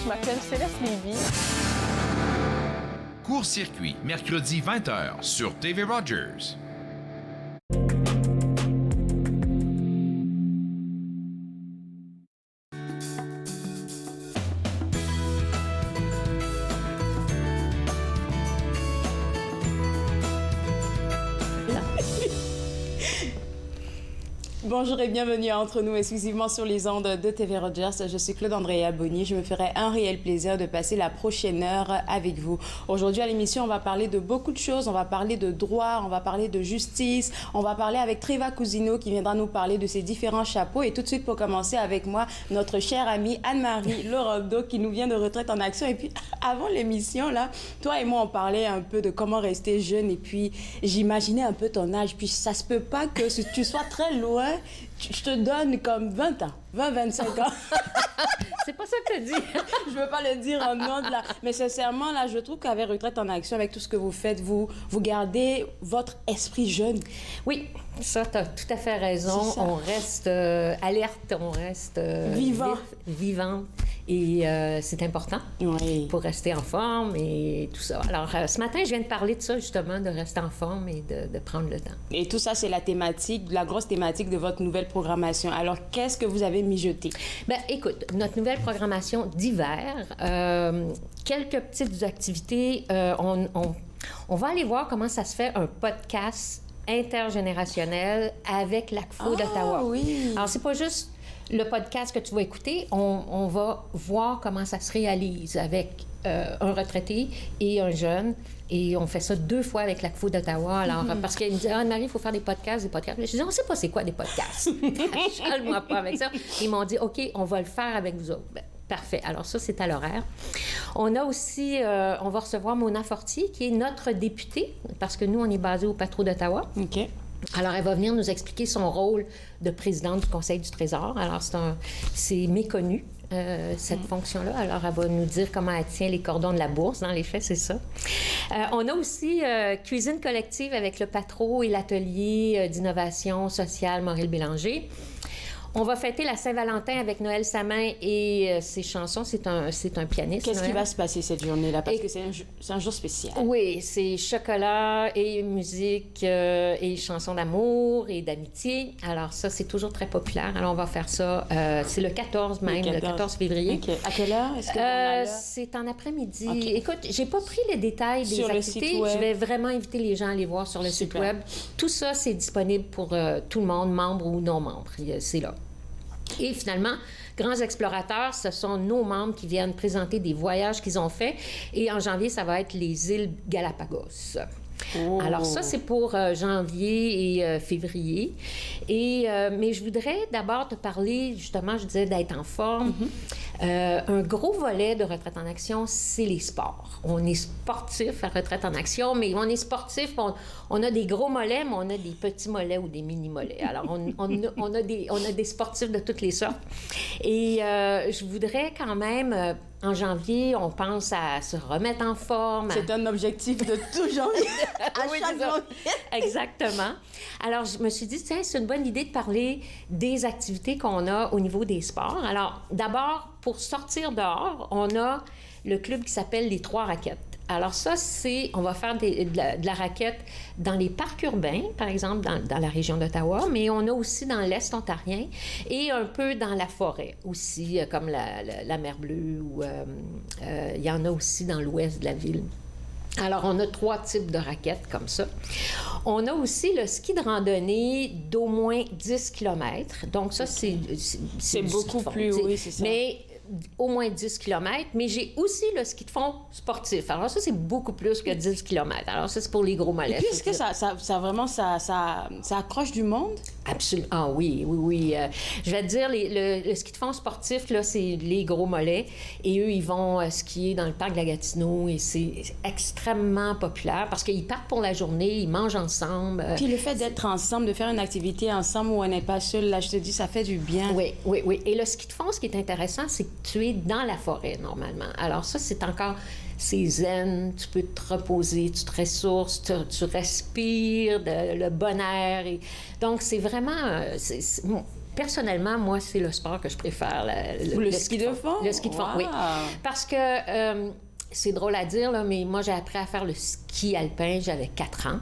m'appelle Céleste Lévy. Court-circuit, mercredi 20h sur TV Rogers. Bonjour et bienvenue à Entre nous, exclusivement sur les ondes de TV Rogers. Je suis Claude Andrea Bonny. Je me ferai un réel plaisir de passer la prochaine heure avec vous. Aujourd'hui à l'émission, on va parler de beaucoup de choses. On va parler de droit, on va parler de justice, on va parler avec Treva Cousineau qui viendra nous parler de ses différents chapeaux. Et tout de suite, pour commencer avec moi, notre chère amie Anne-Marie Laurando qui nous vient de Retraite en Action. Et puis, avant l'émission, là, toi et moi, on parlait un peu de comment rester jeune. Et puis, j'imaginais un peu ton âge. Puis, ça se peut pas que tu sois très loin. Je te donne comme 20 ans, 25 ans. C'est pas ça que tu dis. Je veux pas le dire en nom de la... Mais sincèrement, là, je trouve qu'avec Retraite en Action, avec tout ce que vous faites, vous gardez votre esprit jeune. Oui, ça, tu as tout à fait raison. On reste alerte, on reste vivant. Et c'est important pour rester en forme et tout ça. Alors, ce matin, je viens de parler de ça, justement, de rester en forme et de prendre le temps. Et tout ça, c'est la thématique, la grosse thématique de votre nouvelle programmation. Alors, qu'est-ce que vous avez mijoté? Bien, écoute, notre nouvelle programmation d'hiver, quelques petites activités. On va aller voir comment ça se fait un podcast intergénérationnel avec l'ACFO d'Ottawa. Oui. Alors, c'est pas juste le podcast que tu vas écouter, on va voir comment ça se réalise avec un retraité et un jeune. Et on fait ça 2 fois avec l'ACFO d'Ottawa. Alors, parce qu'elle me dit, Anne-Marie, il faut faire des podcasts. Je dis, on ne sait pas c'est quoi des podcasts. Chale-moi pas avec ça. Ils m'ont dit, OK, on va le faire avec vous autres. Ben, parfait. Alors, ça, c'est à l'horaire. On a aussi, on va recevoir Mona Fortier, qui est notre députée, parce que nous, on est basé au Patro d'Ottawa. OK. Alors, elle va venir nous expliquer son rôle de présidente du Conseil du Trésor. Alors, c'est méconnu, cette fonction-là. Alors, elle va nous dire comment elle tient les cordons de la bourse. Dans les faits, c'est ça. On a aussi Cuisine collective avec le Patro et l'atelier d'innovation sociale Maurice Bélanger. On va fêter la Saint-Valentin avec Noël Samin et ses chansons. C'est un pianiste. Qu'est-ce qui va se passer cette journée-là? Parce que c'est un jour spécial. Oui, c'est chocolat et musique et chansons d'amour et d'amitié. Alors ça, c'est toujours très populaire. Alors on va faire ça. C'est le 14 même, le 14 février. Okay. À quelle heure? Est-ce que c'est en après-midi. Okay. Écoute, j'ai pas pris les détails des activités. Je vais vraiment inviter les gens à aller voir sur le site web. Tout ça, c'est disponible pour tout le monde, membre ou non membre. C'est là. Et finalement, Grands Explorateurs, ce sont nos membres qui viennent présenter des voyages qu'ils ont faits. Et en janvier, ça va être les îles Galapagos. Oh. Alors ça, c'est pour janvier et février. Mais je voudrais d'abord te parler, justement, je disais d'être en forme. Un gros volet de Retraite en Action, c'est les sports. On est sportif à Retraite en Action, mais on est sportif, on a des gros mollets, mais on a des petits mollets ou des mini-mollets. Alors, on a des sportifs de toutes les sortes. Et je voudrais quand même... en janvier, on pense à se remettre en forme. C'est un objectif de tout janvier. Oui, c'est ça. Exactement. Alors, je me suis dit, tiens, c'est une bonne idée de parler des activités qu'on a au niveau des sports. Alors, d'abord, pour sortir dehors, on a le club qui s'appelle les 3 raquettes. Alors ça, on va faire de la raquette dans les parcs urbains, par exemple, dans la région d'Ottawa, mais on a aussi dans l'Est ontarien et un peu dans la forêt aussi, comme la mer Bleue, ou il y en a aussi dans l'ouest de la ville. Alors, on a 3 types de raquettes comme ça. On a aussi le ski de randonnée d'au moins 10 km. Donc ça, c'est beaucoup plus, oui, c'est ça. Mais au moins 10 km, mais j'ai aussi le ski de fond sportif. Alors ça, c'est beaucoup plus que 10 km. Alors ça, c'est pour les gros mollets. Et puis, est-ce que ça accroche du monde? Absolument. Ah oui. Je vais te dire, le ski de fond sportif, là, c'est les gros mollets. Et eux, ils vont skier dans le parc de la Gatineau et c'est extrêmement populaire parce qu'ils partent pour la journée, ils mangent ensemble. Puis le fait d'être ensemble, de faire une activité ensemble où on n'est pas seul, là, je te dis, ça fait du bien. Oui. Et le ski de fond, ce qui est intéressant, c'est que tu es dans la forêt, normalement. Alors ça, c'est zen, tu peux te reposer, tu te ressources, tu respires le bon air. Donc, c'est vraiment... personnellement, moi, c'est le sport que je préfère. Le ski de fond? Le ski de fond, oui. Parce que c'est drôle à dire, là, mais moi, j'ai appris à faire le ski alpin, j'avais 4 ans.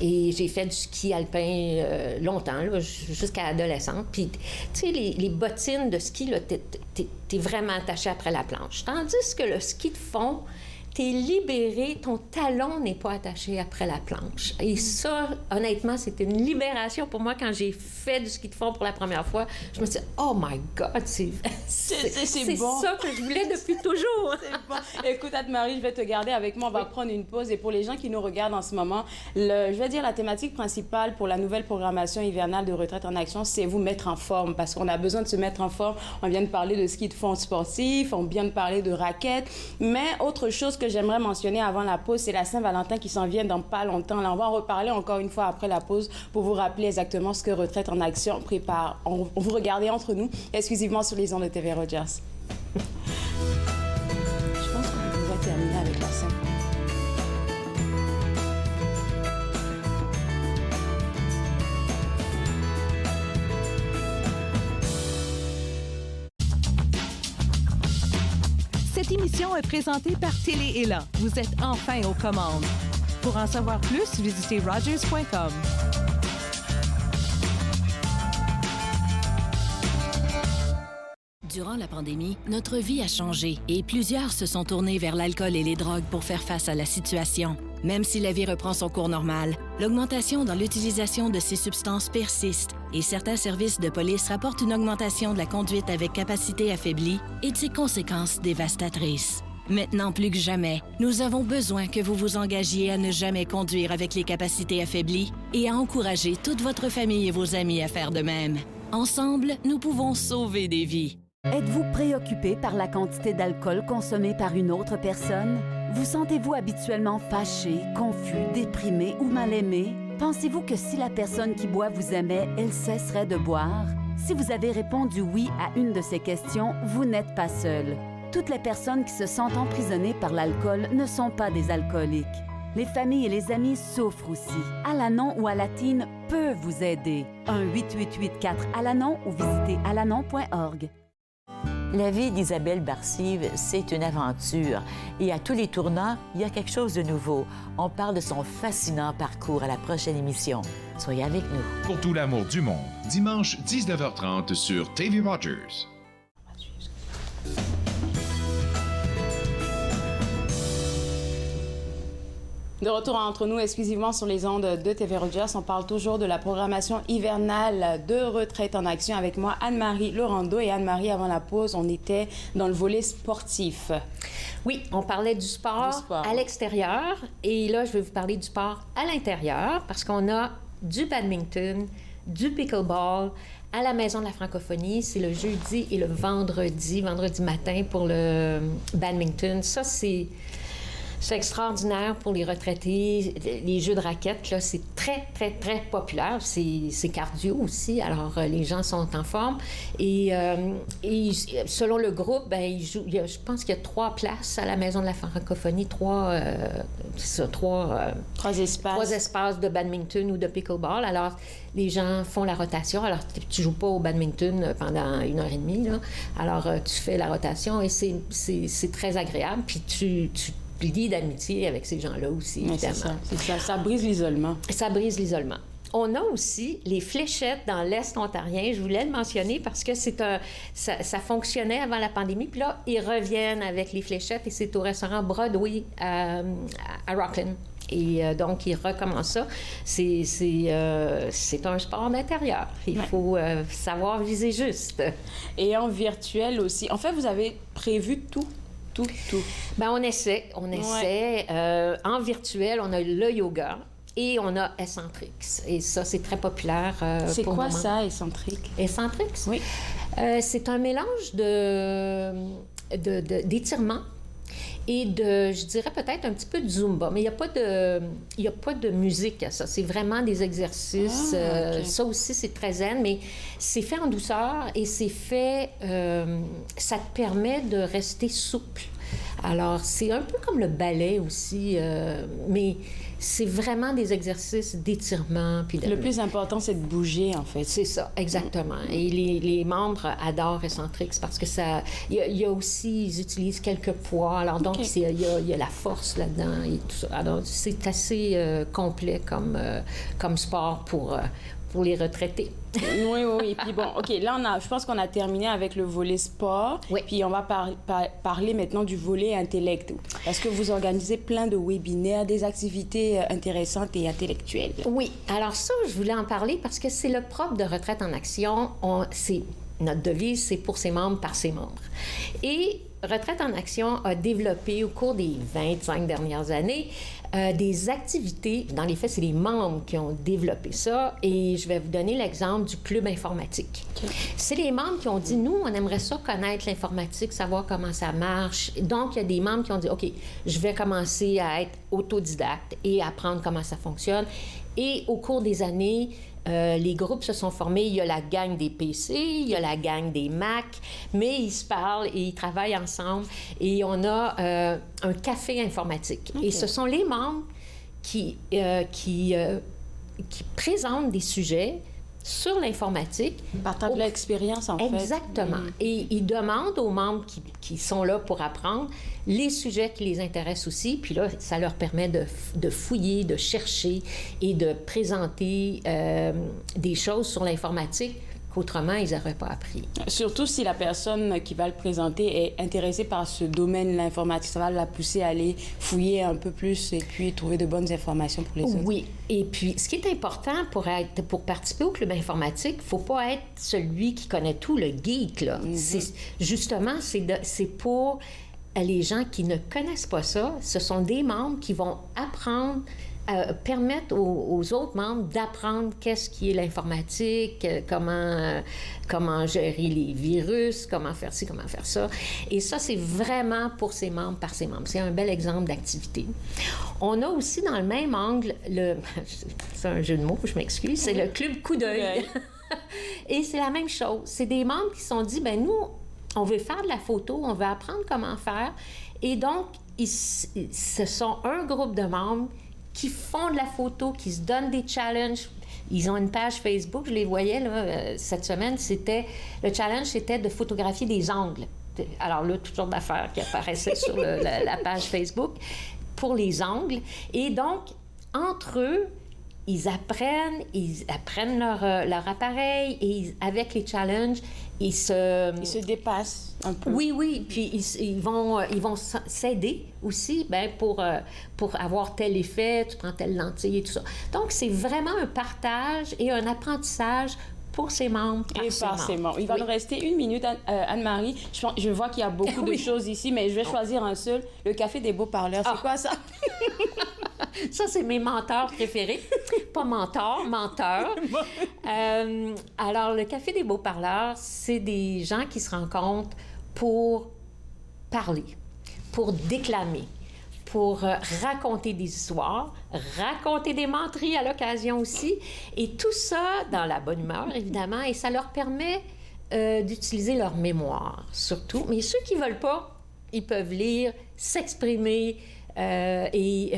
Et j'ai fait du ski alpin longtemps, là, jusqu'à l'adolescente. Puis, tu sais, les bottines de ski, là, t'es vraiment attaché après la planche. Tandis que le ski de fond, t'es libéré, ton talon n'est pas attaché après la planche. Et ça, honnêtement, c'était une libération pour moi quand j'ai fait du ski de fond pour la première fois. Je me suis dit, oh my God, c'est bon. Ça que je voulais depuis toujours. C'est bon. Écoute, Anne-Marie, je vais te garder avec moi. On va prendre une pause. Et pour les gens qui nous regardent en ce moment, je vais dire la thématique principale pour la nouvelle programmation hivernale de Retraite en Action, c'est vous mettre en forme. Parce qu'on a besoin de se mettre en forme. On vient de parler de ski de fond sportif, on vient de parler de raquettes. Mais autre chose que j'aimerais mentionner avant la pause, c'est la Saint-Valentin qui s'en vient dans pas longtemps. Là, on va en reparler encore une fois après la pause pour vous rappeler exactement ce que Retraite en Action prépare. On vous regardez entre nous, exclusivement sur les ondes de TV Rogers. Je pense qu'on devrait terminer avec la Saint. Cette émission est présentée par Télé Élan. Vous êtes enfin aux commandes. Pour en savoir plus, visitez rogers.com. Durant la pandémie, notre vie a changé et plusieurs se sont tournés vers l'alcool et les drogues pour faire face à la situation. Même si la vie reprend son cours normal, l'augmentation dans l'utilisation de ces substances persiste et certains services de police rapportent une augmentation de la conduite avec capacité affaiblie et de ses conséquences dévastatrices. Maintenant plus que jamais, nous avons besoin que vous vous engagiez à ne jamais conduire avec les capacités affaiblies et à encourager toute votre famille et vos amis à faire de même. Ensemble, nous pouvons sauver des vies. Êtes-vous préoccupé par la quantité d'alcool consommée par une autre personne? Vous sentez-vous habituellement fâché, confus, déprimé ou mal aimé? Pensez-vous que si la personne qui boit vous aimait, elle cesserait de boire? Si vous avez répondu oui à une de ces questions, vous n'êtes pas seul. Toutes les personnes qui se sentent emprisonnées par l'alcool ne sont pas des alcooliques. Les familles et les amis souffrent aussi. Alanon ou Alatine peut vous aider. 1-888-4-ALANON ou visitez alanon.org. La vie d'Isabelle Barcive, c'est une aventure. Et à tous les tournants, il y a quelque chose de nouveau. On parle de son fascinant parcours à la prochaine émission. Soyez avec nous. Pour tout l'amour du monde, dimanche 19h30 sur TV Rogers. De retour entre nous exclusivement sur les ondes de TV Rogers, on parle toujours de la programmation hivernale de Retraite en Action avec moi, Anne-Marie Laurando. Et Anne-Marie, avant la pause, on était dans le volet sportif. Oui, on parlait du sport à l'extérieur. Et là, je vais vous parler du sport à l'intérieur parce qu'on a du badminton, du pickleball à la Maison de la Francophonie. C'est le jeudi et le vendredi matin pour le badminton. Ça, c'est extraordinaire pour les retraités. Les jeux de raquettes, là, c'est très, très, très populaire. C'est cardio aussi, alors les gens sont en forme. Et selon le groupe, ben, je pense qu'il y a 3 places à la Maison de la Francophonie, 3 espaces de badminton ou de pickleball. Alors, les gens font la rotation. Alors, tu joues pas au badminton pendant 1h30, là. Alors, tu fais la rotation et c'est très agréable. Puis tu lie d'amitié avec ces gens-là aussi, évidemment. C'est ça. Ça brise l'isolement. Ça brise l'isolement. On a aussi les fléchettes dans l'Est ontarien. Je voulais le mentionner parce que ça fonctionnait avant la pandémie. Puis là, ils reviennent avec les fléchettes et c'est au restaurant Broadway à Rockland. Et donc, ils recommencent ça. C'est un sport d'intérieur. Il faut savoir viser juste. Et en virtuel aussi. En fait, vous avez prévu tout. Bien, on essaie. En virtuel, on a le yoga et on a Eccentrix. Et ça, c'est très populaire. C'est quoi ça, Eccentrix? Eccentrix? Oui. C'est un mélange d'étirements et je dirais peut-être un petit peu de Zumba, mais il n'y a pas de musique à ça. C'est vraiment des exercices. Okay. Ça aussi, c'est très zen, mais c'est fait en douceur et c'est fait... ça te permet de rester souple. Alors, c'est un peu comme le ballet aussi, mais c'est vraiment des exercices d'étirement. Puis le plus important, c'est de bouger, en fait. C'est ça, exactement. Et les membres adorent Eccentrix parce que ça... Il y a aussi, ils utilisent quelques poids. Alors, donc, il y a la force là-dedans et tout ça. Alors, c'est assez complet comme sport pour les retraités. Oui. Puis bon, OK, là, je pense qu'on a terminé avec le volet sport. Oui. Puis on va parler maintenant du volet intellect. Parce que vous organisez plein de webinaires, des activités intéressantes et intellectuelles. Oui. Alors ça, je voulais en parler parce que c'est le propre de Retraite en action. Notre devise, c'est pour ses membres, par ses membres. Et Retraite en action a développé au cours des 25 dernières années des activités. Dans les faits, c'est les membres qui ont développé ça. Et je vais vous donner l'exemple du club informatique. Okay. C'est les membres qui ont dit, nous, on aimerait ça connaître l'informatique, savoir comment ça marche. Donc, il y a des membres qui ont dit, OK, je vais commencer à être autodidacte et apprendre comment ça fonctionne. Et au cours des années, les groupes se sont formés. Il y a la gang des PC, il y a la gang des Mac, mais ils se parlent et ils travaillent ensemble. Et on a un café informatique. Okay. Et ce sont les membres qui présentent des sujets sur l'informatique. Partagent l'expérience, en fait. Exactement. Et ils demandent aux membres qui sont là pour apprendre les sujets qui les intéressent aussi. Puis là, ça leur permet de fouiller, de chercher et de présenter des choses sur l'informatique qu'autrement, ils n'auraient pas appris. Surtout si la personne qui va le présenter est intéressée par ce domaine, l'informatique, ça va la pousser à aller fouiller un peu plus et puis trouver de bonnes informations pour les autres. Oui. Et puis, ce qui est important pour participer au club informatique, il ne faut pas être celui qui connaît tout, le geek, là. Mm-hmm. Justement, c'est pour les gens qui ne connaissent pas ça. Ce sont des membres qui vont apprendre, permettre aux autres membres d'apprendre qu'est-ce qui est l'informatique, comment gérer les virus, comment faire ci, comment faire ça. Et ça, c'est vraiment pour ses membres, par ses membres. C'est un bel exemple d'activité. On a aussi dans le même angle, c'est un jeu de mots, je m'excuse, c'est le club coup d'œil. Et c'est la même chose. C'est des membres qui se sont dit, bien, nous, on veut faire de la photo, on veut apprendre comment faire. Et donc, ce sont un groupe de membres qui font de la photo, qui se donnent des challenges. Ils ont une page Facebook, je les voyais là, cette semaine. Le challenge, c'était de photographier des angles. Alors là, toutes sortes d'affaires qui apparaissaient sur la page Facebook pour les angles. Et donc, entre eux, ils apprennent leur appareil et avec les challenges, ils se dépassent un peu. Oui. Puis ils vont s'aider aussi pour avoir tel effet, tu prends telle lentille et tout ça. Donc, c'est vraiment un partage et un apprentissage pour ses membres. Par ses membres. Il va nous rester 1 minute, Anne-Marie. Je vois qu'il y a beaucoup de choses ici, mais je vais choisir un seul. Le café des beaux parleurs. C'est quoi ça? Ça, c'est mes menteurs préférés. Pas mentors. Alors, le Café des beaux parleurs, c'est des gens qui se rencontrent pour parler, pour déclamer, pour raconter des histoires, raconter des menteries à l'occasion aussi, et tout ça dans la bonne humeur, évidemment, et ça leur permet d'utiliser leur mémoire, surtout. Mais ceux qui ne veulent pas, ils peuvent lire, s'exprimer, et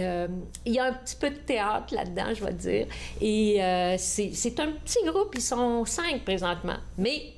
il y a un petit peu de théâtre là-dedans, je vais te dire. Et c'est un petit groupe, ils sont 5 présentement, mais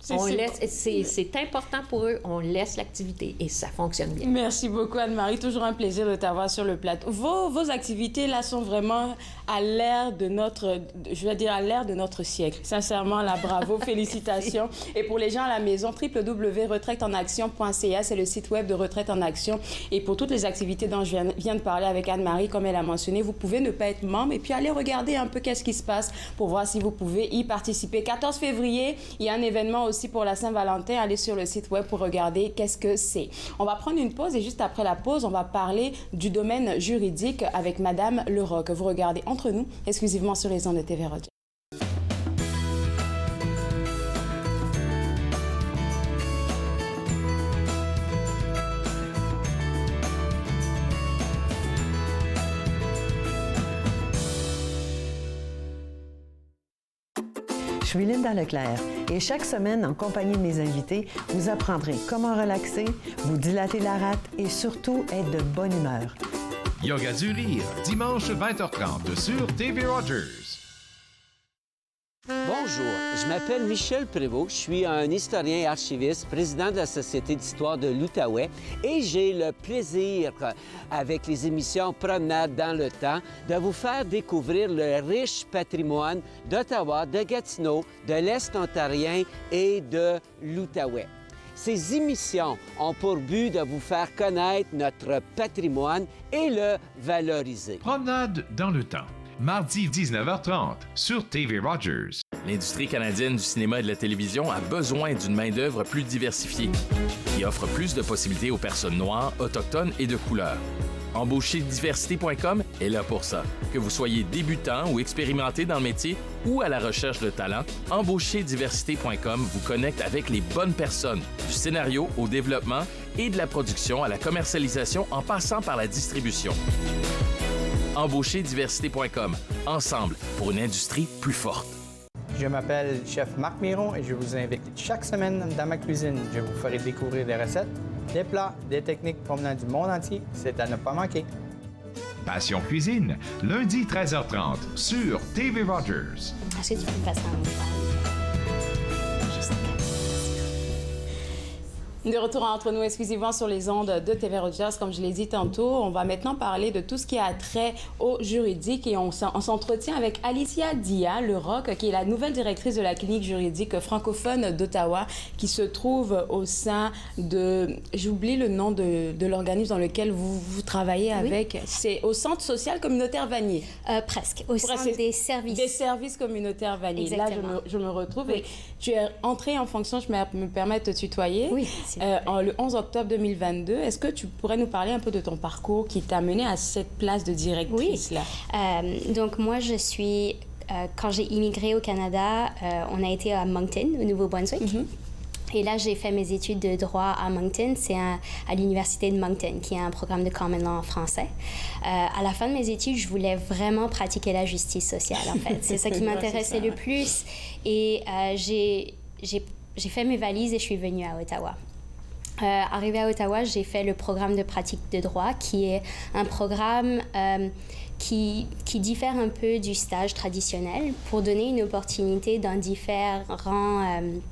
c'est important pour eux, on laisse l'activité et ça fonctionne bien. Merci beaucoup Anne-Marie, toujours un plaisir de t'avoir sur le plateau. Vos activités là sont vraiment à l'ère de notre siècle. Sincèrement, là, bravo, félicitations. Et pour les gens à la maison, www.retraiteenaction.ca, c'est le site web de Retraite en Action. Et pour toutes les activités dont je viens de parler avec Anne-Marie, comme elle a mentionné, vous pouvez ne pas être membre et puis aller regarder un peu qu'est-ce qui se passe pour voir si vous pouvez y participer. 14 février, il y a un événement aussi pour la Saint-Valentin. Allez sur le site web pour regarder qu'est-ce que c'est. On va prendre une pause et juste après la pause, on va parler du domaine juridique avec Madame Leroy, que vous regardez entre nous, exclusivement sur les ondes de TV Rogers. Je suis Linda Leclerc et chaque semaine, en compagnie de mes invités, vous apprendrez comment relaxer, vous dilater la rate et surtout être de bonne humeur. Yoga du rire, dimanche 20h30 sur TV Rogers. Bonjour, je m'appelle Michel Prévost, je suis un historien et archiviste, président de la Société d'histoire de l'Outaouais et j'ai le plaisir, avec les émissions Promenade dans le temps, de vous faire découvrir le riche patrimoine d'Ottawa, de Gatineau, de l'Est ontarien et de l'Outaouais. Ces émissions ont pour but de vous faire connaître notre patrimoine et le valoriser. Promenade dans le temps, mardi 19h30 sur TV Rogers. L'industrie canadienne du cinéma et de la télévision a besoin d'une main-d'œuvre plus diversifiée, qui offre plus de possibilités aux personnes noires, autochtones et de couleur. Embaucherdiversité.com est là pour ça. Que vous soyez débutant ou expérimenté dans le métier ou à la recherche de talent, Embaucherdiversité.com vous connecte avec les bonnes personnes, du scénario au développement et de la production à la commercialisation en passant par la distribution. Embaucherdiversité.com, ensemble pour une industrie plus forte. Je m'appelle chef Marc Miron et je vous invite chaque semaine dans ma cuisine. Je vous ferai découvrir des recettes, des plats, des techniques provenant du monde entier. C'est à ne pas manquer. Passion cuisine, lundi 13h30 sur TV Rogers. Est-ce que tu peux me passer un message? De retour entre nous exclusivement sur les ondes de TV Rogers. Comme je l'ai dit tantôt, on va maintenant parler de tout ce qui a trait au juridique et on s'entretient avec Alicia Dia Leroc, qui est la nouvelle directrice de la clinique juridique francophone d'Ottawa, qui se trouve au sein de... J'oublie le nom de l'organisme dans lequel vous travaillez avec. Oui. C'est au Centre social communautaire Vanier. Presque. Au Centre des services. Des services communautaires Vanier. Exactement. Là, je me retrouve. Oui. Et tu es entrée en fonction, je me permets de te tutoyer. Oui. Le 11 octobre 2022. Est-ce que tu pourrais nous parler un peu de ton parcours qui t'a mené à cette place de directrice-là? Oui. Donc, moi, je suis... quand j'ai immigré au Canada, on a été à Moncton, au Nouveau-Brunswick. Mm-hmm. Et là, j'ai fait mes études de droit à Moncton. C'est à l'Université de Moncton, qui est un programme de common law en français. À la fin de mes études, je voulais vraiment pratiquer la justice sociale, en fait. C'est ça qui m'intéressait le plus. Et j'ai fait mes valises et je suis venue à Ottawa. Arrivée à Ottawa, j'ai fait le programme de pratique de droit, qui est un programme qui diffère un peu du stage traditionnel pour donner une opportunité dans différents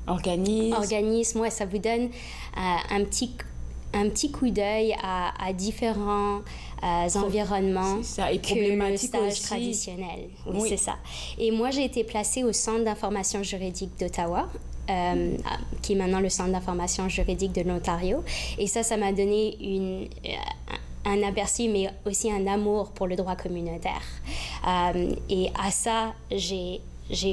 organismes. Ouais, ça vous donne un petit coup d'œil à différents environnements que le stage aussi. Traditionnel. Oui, c'est ça. Et moi, j'ai été placée au Centre d'information juridique d'Ottawa, qui est maintenant le Centre d'information juridique de l'Ontario. Et ça m'a donné un aperçu, mais aussi un amour pour le droit communautaire. Et à ça, j'ai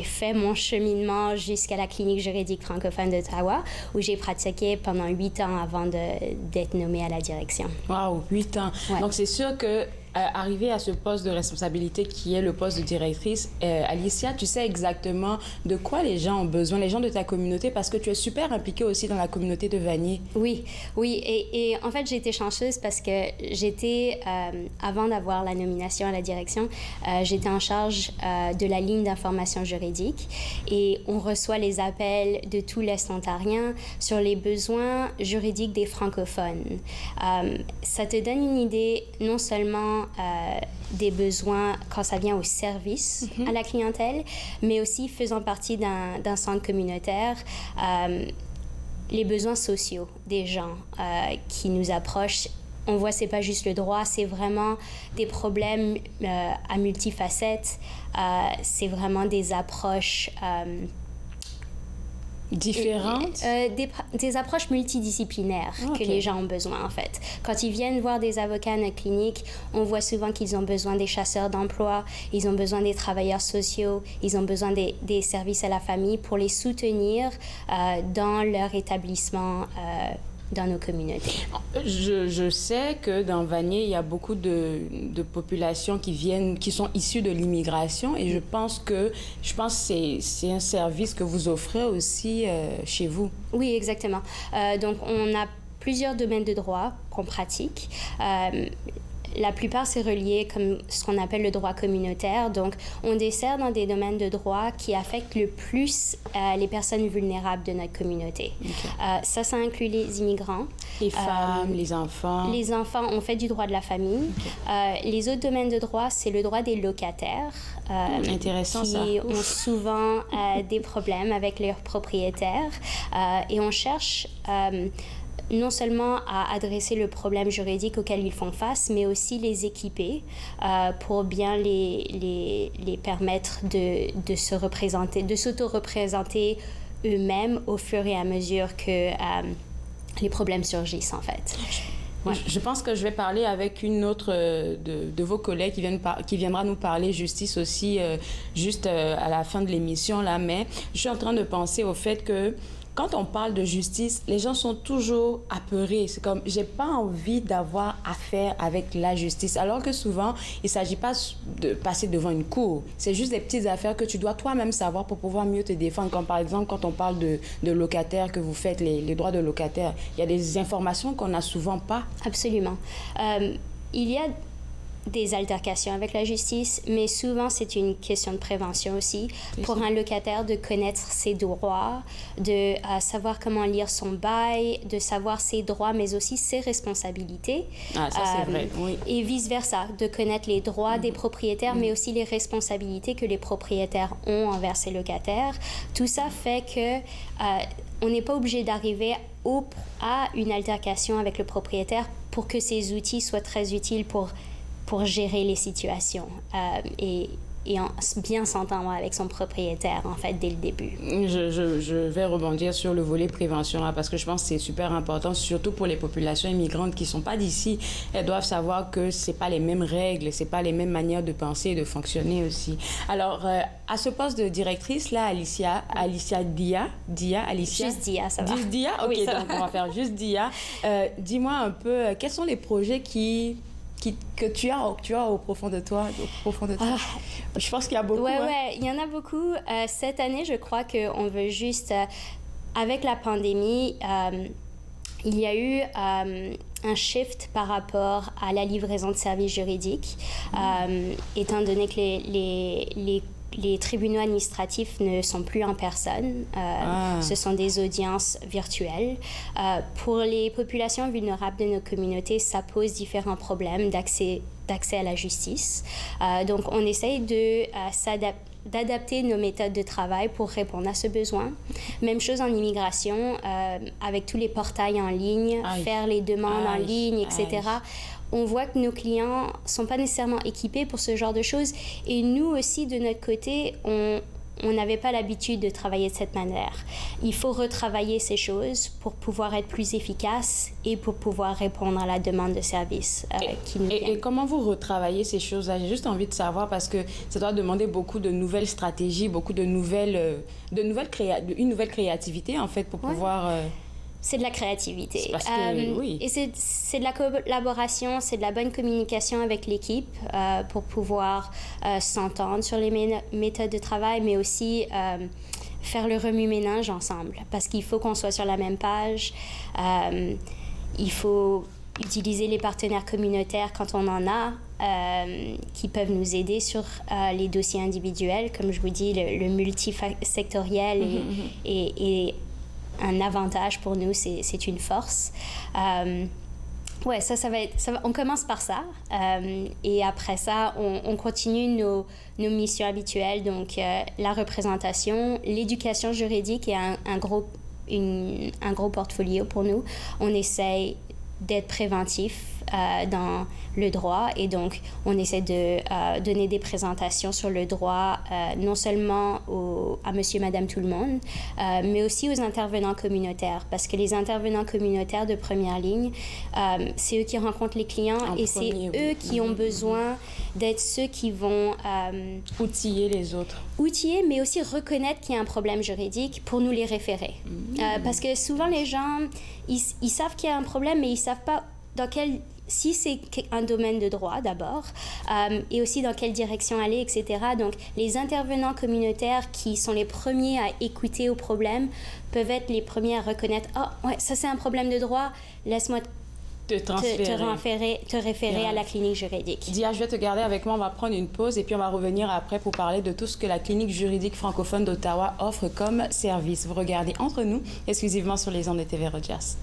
fait mon cheminement jusqu'à la clinique juridique francophone d'Ottawa, où j'ai pratiqué pendant 8 ans avant d'être nommée à la direction. Wow, 8 ans. Ouais. Donc, c'est sûr que arriver à ce poste de responsabilité qui est le poste de directrice, Alicia, tu sais exactement de quoi les gens ont besoin, les gens de ta communauté, parce que tu es super impliquée aussi dans la communauté de Vanier. Oui. Et en fait, j'ai été chanceuse parce que j'étais, avant d'avoir la nomination à la direction, j'étais en charge de la ligne d'information juridique et on reçoit les appels de tout l'Est ontarien sur les besoins juridiques des francophones. Ça te donne une idée non seulement des besoins quand ça vient au service à la clientèle, mais aussi faisant partie d'un centre communautaire, les besoins sociaux des gens qui nous approchent. On voit, c'est pas juste le droit, c'est vraiment des problèmes à multifacettes, c'est vraiment des approches différentes? Des approches multidisciplinaires que les gens ont besoin, en fait. Quand ils viennent voir des avocats à notre clinique, on voit souvent qu'ils ont besoin des chasseurs d'emploi, ils ont besoin des travailleurs sociaux, ils ont besoin des services à la famille pour les soutenir dans leur établissement dans nos communautés. Je sais que dans Vanier, il y a beaucoup de populations qui sont issues de l'immigration et je pense que c'est un service que vous offrez aussi chez vous. Oui, exactement. Donc, on a plusieurs domaines de droit qu'on pratique. la plupart, c'est relié comme ce qu'on appelle le droit communautaire. Donc, on dessert dans des domaines de droit qui affectent le plus les personnes vulnérables de notre communauté. Okay. Ça inclut les immigrants. Les femmes, les enfants. Les enfants, on fait du droit de la famille. Okay. Les autres domaines de droit, c'est le droit des locataires. Intéressant, ça. Qui ont souvent des problèmes avec leurs propriétaires. Et on cherche... non seulement à adresser le problème juridique auquel ils font face, mais aussi les équiper pour bien les permettre de se représenter, de s'auto-représenter eux-mêmes au fur et à mesure que les problèmes surgissent, en fait. Ouais. Je pense que je vais parler avec une autre de vos collègues qui viendra nous parler justice aussi, juste à la fin de l'émission, là. Mais je suis en train de penser au fait que quand on parle de justice, les gens sont toujours apeurés. C'est comme, j'ai pas envie d'avoir affaire avec la justice. Alors que souvent, il s'agit pas de passer devant une cour. C'est juste des petites affaires que tu dois toi-même savoir pour pouvoir mieux te défendre. Comme par exemple, quand on parle de locataires, que vous faites les droits de locataires, il y a des informations qu'on n'a souvent pas. Absolument. Il y a des altercations avec la justice, mais souvent c'est une question de prévention aussi. Pour un locataire, de connaître ses droits, de savoir comment lire son bail, de savoir ses droits, mais aussi ses responsabilités. Ah, ça c'est vrai, oui. Et vice-versa, de connaître les droits des propriétaires, mais aussi les responsabilités que les propriétaires ont envers ses locataires. Tout ça fait que on n'est pas obligé d'arriver à une altercation avec le propriétaire pour que ces outils soient très utiles pour gérer les situations et bien s'entendre avec son propriétaire, en fait, dès le début. Je vais rebondir sur le volet prévention, là, parce que je pense que c'est super important, surtout pour les populations immigrantes qui ne sont pas d'ici. Elles doivent savoir que ce n'est pas les mêmes règles, ce n'est pas les mêmes manières de penser et de fonctionner aussi. Alors, à ce poste de directrice, là, Alicia Dia, Alicia? Juste Dia, ça va. Juste Dia? OK, oui, donc on va faire juste Dia. Dis-moi un peu, quels sont les projets que tu as au profond de toi, Je pense qu'il y a beaucoup. Oui, il y en a beaucoup. Cette année, je crois qu'on veut juste... avec la pandémie, il y a eu un shift par rapport à la livraison de services juridiques, étant donné que les tribunaux administratifs ne sont plus en personne. Ce sont des audiences virtuelles. Pour les populations vulnérables de nos communautés, ça pose différents problèmes d'accès à la justice. Donc, on essaye d'adapter nos méthodes de travail pour répondre à ce besoin. Même chose en immigration, avec tous les portails en ligne, faire les demandes en ligne, etc. On voit que nos clients ne sont pas nécessairement équipés pour ce genre de choses. Et nous aussi, de notre côté, on n'avait pas l'habitude de travailler de cette manière. Il faut retravailler ces choses pour pouvoir être plus efficace et pour pouvoir répondre à la demande de services qui nous viennent. Et comment vous retravaillez ces choses-là? J'ai juste envie de savoir parce que ça doit demander beaucoup de nouvelles stratégies, beaucoup une nouvelle créativité, en fait, pour pouvoir... C'est de la créativité. Parce que, oui. Et c'est de la collaboration, c'est de la bonne communication avec l'équipe pour pouvoir s'entendre sur les méthodes de travail, mais aussi faire le remue-ménage ensemble. Parce qu'il faut qu'on soit sur la même page. Il faut utiliser les partenaires communautaires quand on en a, qui peuvent nous aider sur les dossiers individuels. Comme je vous dis, le multisectoriel et un avantage pour nous, c'est une force. Ça va être... on commence par ça. Et après ça, on continue nos missions habituelles. Donc, la représentation, l'éducation juridique est un gros portfolio pour nous. On essaye d'être préventif dans le droit et donc on essaie de donner des présentations sur le droit non seulement à monsieur, madame, tout le monde, mais aussi aux intervenants communautaires parce que les intervenants communautaires de première ligne, c'est eux qui rencontrent les clients et c'est eux qui ont besoin d'être ceux qui vont outiller les autres. Outiller, mais aussi reconnaître qu'il y a un problème juridique pour nous les référer. Parce que souvent les gens, ils savent qu'il y a un problème, mais ils savent pas si c'est un domaine de droit d'abord, et aussi dans quelle direction aller, etc. Donc, les intervenants communautaires qui sont les premiers à écouter au problème peuvent être les premiers à reconnaître « Ah, ouais, ça c'est un problème de droit, laisse-moi te référer à la clinique juridique. Dia, je vais te garder avec moi. On va prendre une pause et puis on va revenir après pour parler de tout ce que la clinique juridique francophone d'Ottawa offre comme service. Vous regardez Entre nous, exclusivement sur les ondes de TV Rogers.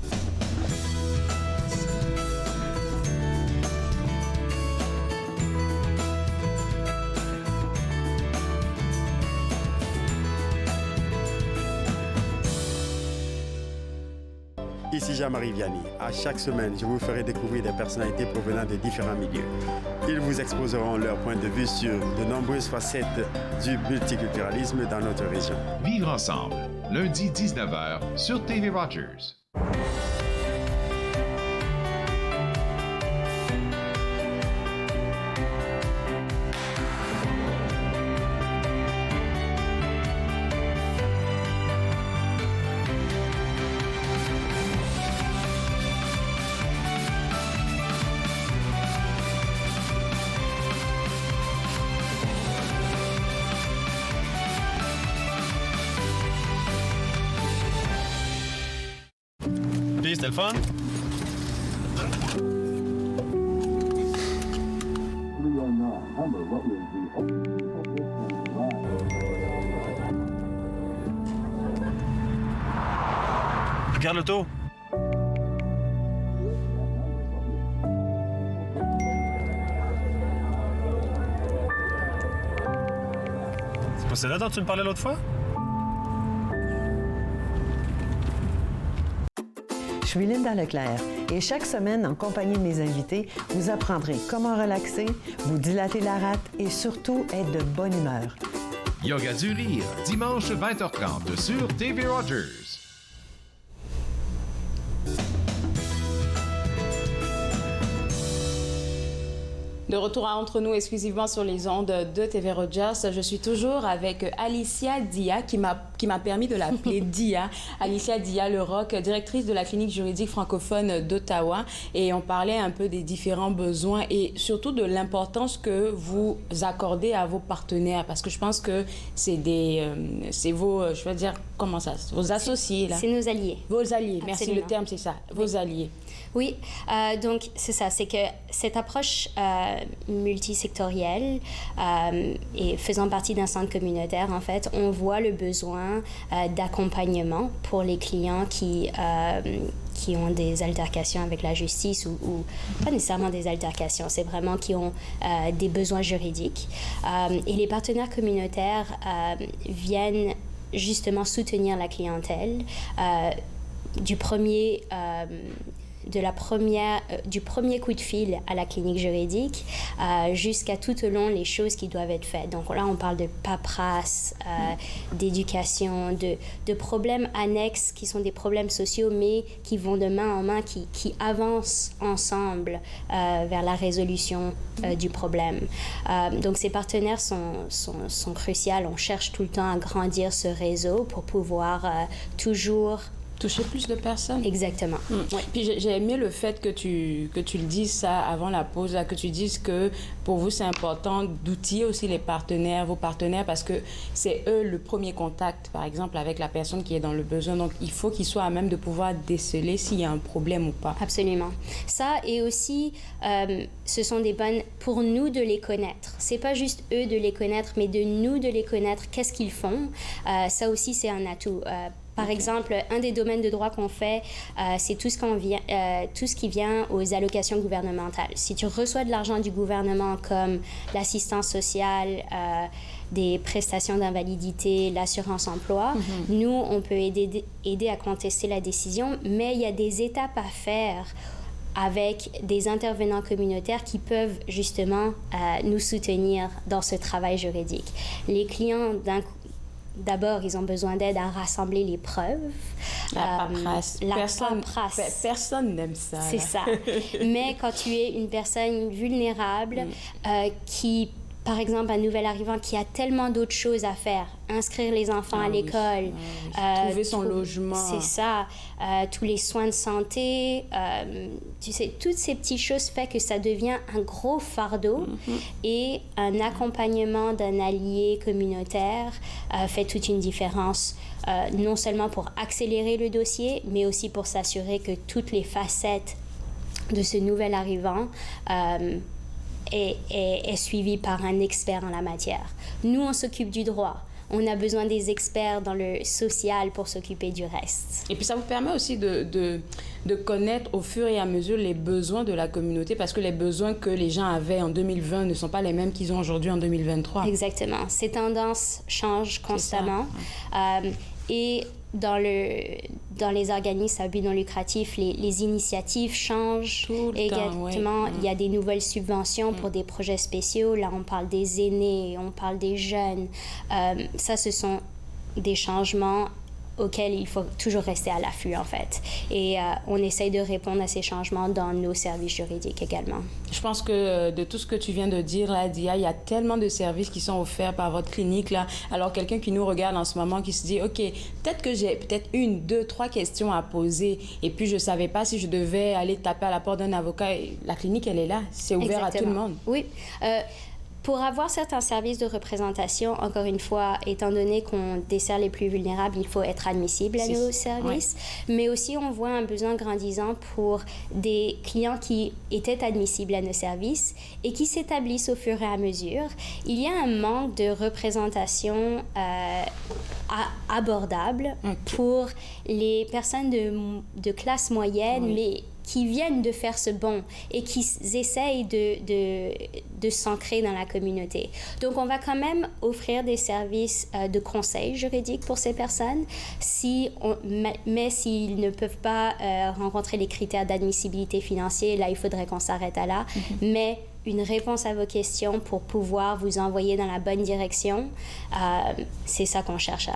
Ici Jean-Marie Vianney. À chaque semaine, je vous ferai découvrir des personnalités provenant de différents milieux. Ils vous exposeront leur point de vue sur de nombreuses facettes du multiculturalisme dans notre région. Vivre ensemble, lundi 19h sur TV Rogers. C'était le fun? Regarde l'auto. C'est pas celle-là dont tu me parlais l'autre fois? Je suis Linda Leclerc et chaque semaine, en compagnie de mes invités, vous apprendrez comment relaxer, vous dilater la rate et surtout être de bonne humeur. Yoga du rire, dimanche 20h30 sur TV Rogers. De retour à Entre nous, exclusivement sur les ondes de TV Rogers. Je suis toujours avec Alicia Dia, qui m'a permis de l'appeler Dia. Alicia Dia Leroc, directrice de la clinique juridique francophone d'Ottawa. Et on parlait un peu des différents besoins et surtout de l'importance que vous accordez à vos partenaires. Parce que je pense que c'est vos, je veux dire, comment ça, vos associés, là. C'est nos alliés. Vos alliés, Absolument. Merci, le terme, c'est ça, vos alliés. Oui, donc c'est ça, c'est que cette approche multisectorielle et faisant partie d'un centre communautaire, en fait, on voit le besoin d'accompagnement pour les clients qui ont des altercations avec la justice ou pas nécessairement des altercations, c'est vraiment qui ont des besoins juridiques. Et les partenaires communautaires viennent justement soutenir la clientèle du premier coup de fil à la clinique juridique jusqu'à tout au long les choses qui doivent être faites. Donc là, on parle de paperasse, d'éducation, de problèmes annexes qui sont des problèmes sociaux, mais qui vont de main en main, qui avancent ensemble vers la résolution du problème. Donc ces partenaires sont cruciaux. On cherche tout le temps à grandir ce réseau pour pouvoir toujours toucher plus de personnes. Exactement. Ouais. Puis j'ai aimé le fait que tu le dises ça avant la pause, là, que tu dises que pour vous, c'est important d'outiller aussi les partenaires, vos partenaires, parce que c'est eux le premier contact, par exemple, avec la personne qui est dans le besoin. Donc, il faut qu'ils soient à même de pouvoir déceler s'il y a un problème ou pas. Absolument. Ça, et aussi, ce sont des bonnes pour nous de les connaître. C'est pas juste eux de les connaître, mais de nous de les connaître. Qu'est-ce qu'ils font? Ça aussi, c'est un atout. Par exemple, un des domaines de droit qu'on fait, c'est tout ce qui vient aux allocations gouvernementales. Si tu reçois de l'argent du gouvernement comme l'assistance sociale, des prestations d'invalidité, l'assurance emploi, nous, on peut aider à contester la décision, mais il y a des étapes à faire avec des intervenants communautaires qui peuvent justement nous soutenir dans ce travail juridique. Les clients, d'abord, ils ont besoin d'aide à rassembler les preuves. La paperasse. Personne n'aime ça. C'est ça. Mais quand tu es une personne vulnérable qui, par exemple, un nouvel arrivant qui a tellement d'autres choses à faire, inscrire les enfants à l'école, trouver son logement. C'est ça. Tous les soins de santé, tu sais, toutes ces petites choses fait que ça devient un gros fardeau et un accompagnement d'un allié communautaire fait toute une différence, non seulement pour accélérer le dossier, mais aussi pour s'assurer que toutes les facettes de ce nouvel arrivant est suivi par un expert en la matière. Nous, on s'occupe du droit. On a besoin des experts dans le social pour s'occuper du reste. Et puis ça vous permet aussi de connaître au fur et à mesure les besoins de la communauté, parce que les besoins que les gens avaient en 2020 ne sont pas les mêmes qu'ils ont aujourd'hui en 2023. Exactement. Ces tendances changent constamment. Et dans les organismes à but non lucratif, les initiatives changent. Exactement. Il y a des nouvelles subventions pour des projets spéciaux. Là, on parle des aînés, on parle des jeunes. Ça, ce sont des changements auxquels il faut toujours rester à l'affût, en fait. Et on essaye de répondre à ces changements dans nos services juridiques également. Je pense que de tout ce que tu viens de dire, là, Dia, il y a tellement de services qui sont offerts par votre clinique, là. Alors, quelqu'un qui nous regarde en ce moment, qui se dit, OK, peut-être que j'ai 1, 2, 3 questions à poser, et puis je ne savais pas si je devais aller taper à la porte d'un avocat. La clinique, elle est là. C'est ouvert à tout le monde. Oui. Pour avoir certains services de représentation, encore une fois, étant donné qu'on dessert les plus vulnérables, il faut être admissible à nos services. Ouais. Mais aussi, on voit un besoin grandissant pour des clients qui étaient admissibles à nos services et qui s'établissent au fur et à mesure. Il y a un manque de représentation abordable pour les personnes de classe moyenne, mais qui viennent de faire ce bond et qui essayent de s'ancrer dans la communauté. Donc, on va quand même offrir des services de conseil juridique pour ces personnes, mais s'ils ne peuvent pas rencontrer les critères d'admissibilité financière, là, il faudrait qu'on s'arrête à là. Mais une réponse à vos questions pour pouvoir vous envoyer dans la bonne direction, c'est ça qu'on cherche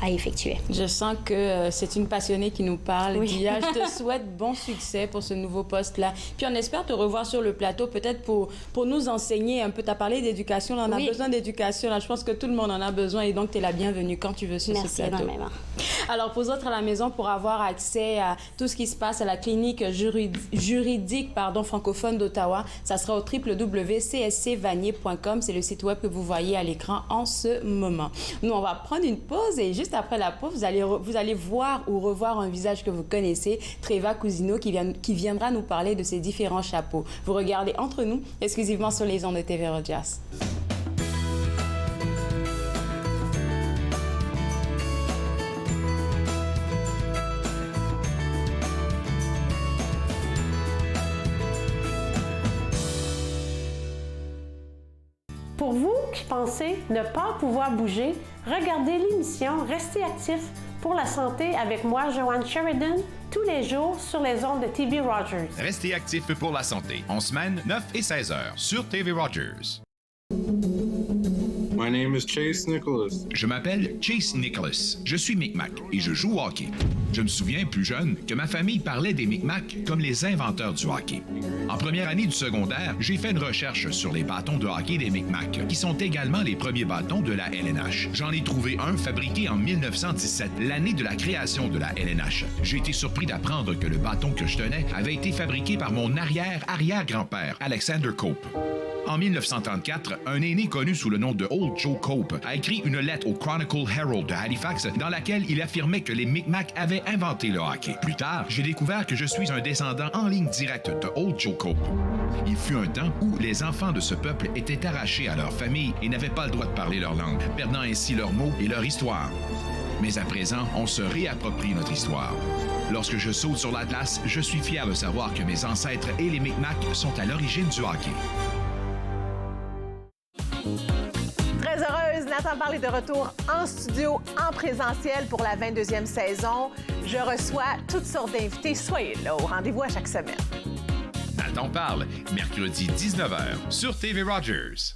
à effectuer. Je sens que c'est une passionnée qui nous parle. Oui. Dia, je te souhaite bon succès pour ce nouveau poste-là. Puis on espère te revoir sur le plateau, peut-être pour nous enseigner un peu. Tu as parlé d'éducation, là, on a besoin d'éducation. Là, je pense que tout le monde en a besoin et donc tu es la bienvenue quand tu veux sur ce plateau. Merci énormément. Alors, pour autres à la maison, pour avoir accès à tout ce qui se passe à la clinique juridique francophone d'Ottawa, ça sera au www.cscvanier.com. C'est le site web que vous voyez à l'écran en ce moment. Nous, on va prendre une pause et juste après la pause, vous allez voir ou revoir un visage que vous connaissez, Treva Cousineau, qui viendra nous parler de ses différents chapeaux. Vous regardez Entre nous, exclusivement sur les ondes de TV Rogers. Pour vous qui pensez ne pas pouvoir bouger, regardez l'émission Restez actif pour la santé avec moi, Joanne Sheridan, tous les jours sur les ondes de TV Rogers. Restez actif pour la santé, en semaine 9 et 16 heures sur TV Rogers. My name is Chase Nicholas. Je m'appelle Chase Nicholas. Je suis Micmac et je joue au hockey. Je me souviens, plus jeune, que ma famille parlait des Micmacs comme les inventeurs du hockey. En première année du secondaire, j'ai fait une recherche sur les bâtons de hockey des Micmacs, qui sont également les premiers bâtons de la LNH. J'en ai trouvé un fabriqué en 1917, l'année de la création de la LNH. J'ai été surpris d'apprendre que le bâton que je tenais avait été fabriqué par mon arrière-arrière-grand-père, Alexander Cope. En 1934, un aîné connu sous le nom de Old Joe Cope a écrit une lettre au Chronicle Herald de Halifax dans laquelle il affirmait que les Micmacs avaient inventé le hockey. Plus tard, j'ai découvert que je suis un descendant en ligne directe de Old Joe Cope. Il fut un temps où les enfants de ce peuple étaient arrachés à leur famille et n'avaient pas le droit de parler leur langue, perdant ainsi leurs mots et leur histoire. Mais à présent, on se réapproprie notre histoire. Lorsque je saute sur l'Atlas, je suis fier de savoir que mes ancêtres et les Micmacs sont à l'origine du hockey. Très heureuse, Nathan Parle est de retour en studio, en présentiel pour la 22e saison. Je reçois toutes sortes d'invités. Soyez là, au rendez-vous à chaque semaine. Nathan Parle, mercredi 19h sur TV Rogers.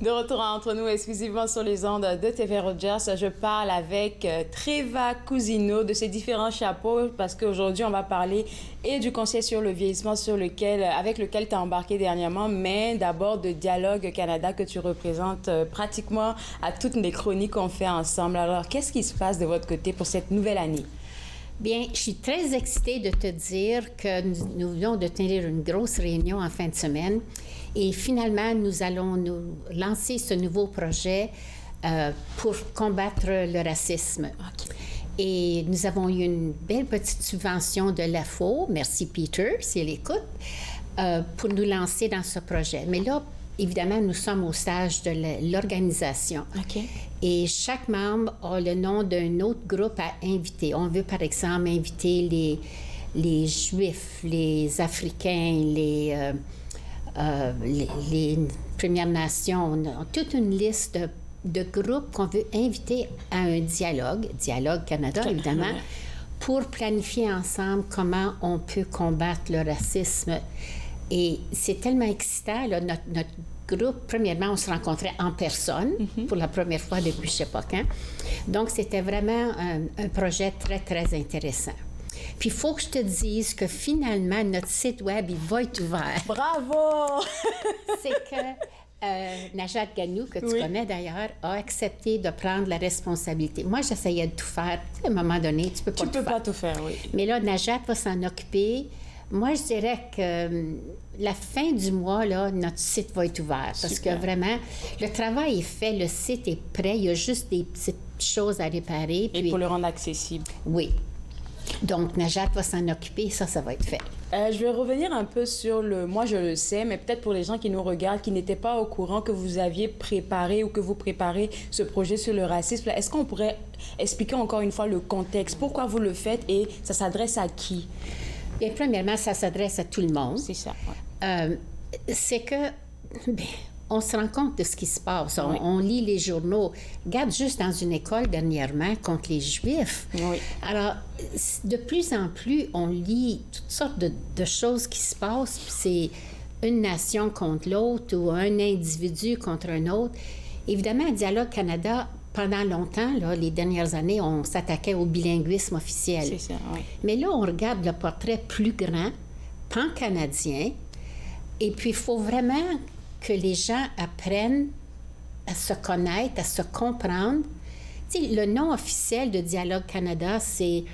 De retour Entre nous, exclusivement sur les ondes de TV Rogers. Je parle avec Treva Cousineau de ses différents chapeaux parce qu'aujourd'hui, on va parler et du Conseil sur le vieillissement avec lequel tu as embarqué dernièrement, mais d'abord de Dialogue Canada que tu représentes pratiquement à toutes les chroniques qu'on fait ensemble. Alors, qu'est-ce qui se passe de votre côté pour cette nouvelle année? Bien, je suis très excitée de te dire que nous venons de tenir une grosse réunion en fin de semaine et finalement, nous allons nous lancer ce nouveau projet pour combattre le racisme. Okay. Et nous avons eu une belle petite subvention de l'AFO, merci Peter, si elle écoute, pour nous lancer dans ce projet. Mais là, évidemment, nous sommes au stage de l'organisation. Okay. Et chaque membre a le nom d'un autre groupe à inviter. On veut, par exemple, inviter les Juifs, les Africains, les Premières Nations. On a toute une liste de groupes qu'on veut inviter à un dialogue Canada, évidemment, pour planifier ensemble comment on peut combattre le racisme. Et c'est tellement excitant, là, notre groupe, premièrement, on se rencontrait en personne pour la première fois depuis je ne sais pas quand. Donc, c'était vraiment un projet très, très intéressant. Puis, il faut que je te dise que finalement, notre site Web, il va être ouvert. Bravo! C'est que Najat Ganou, que tu connais d'ailleurs, a accepté de prendre la responsabilité. Moi, j'essayais de tout faire. À un moment donné, tu peux pas tout faire, oui. Mais là, Najat va s'en occuper. Moi, je dirais que la fin du mois, là, notre site va être ouvert. Parce Super. que vraiment, le travail est fait, le site est prêt. Il y a juste des petites choses à réparer. Et pour le rendre accessible. Oui. Donc, Najat va s'en occuper. Ça va être fait. Je vais revenir un peu sur moi je le sais, mais peut-être pour les gens qui nous regardent, qui n'étaient pas au courant que vous aviez préparé ou que vous préparez ce projet sur le racisme, est-ce qu'on pourrait expliquer encore une fois le contexte? Pourquoi vous le faites et ça s'adresse à qui? Bien, premièrement, ça s'adresse à tout le monde. C'est ça, ouais. C'est que... on se rend compte de ce qui se passe. On lit les journaux. Regarde juste dans une école dernièrement contre les Juifs. Oui. Alors, de plus en plus, on lit toutes sortes de choses qui se passent. Puis c'est une nation contre l'autre ou un individu contre un autre. Évidemment, à Dialogue Canada, pendant longtemps, là, les dernières années, on s'attaquait au bilinguisme officiel. C'est ça, oui. Mais là, on regarde le portrait plus grand, pan-canadien. Et puis, il faut vraiment que les gens apprennent à se connaître, à se comprendre. Tu sais, le nom officiel de Dialogue Canada, c'est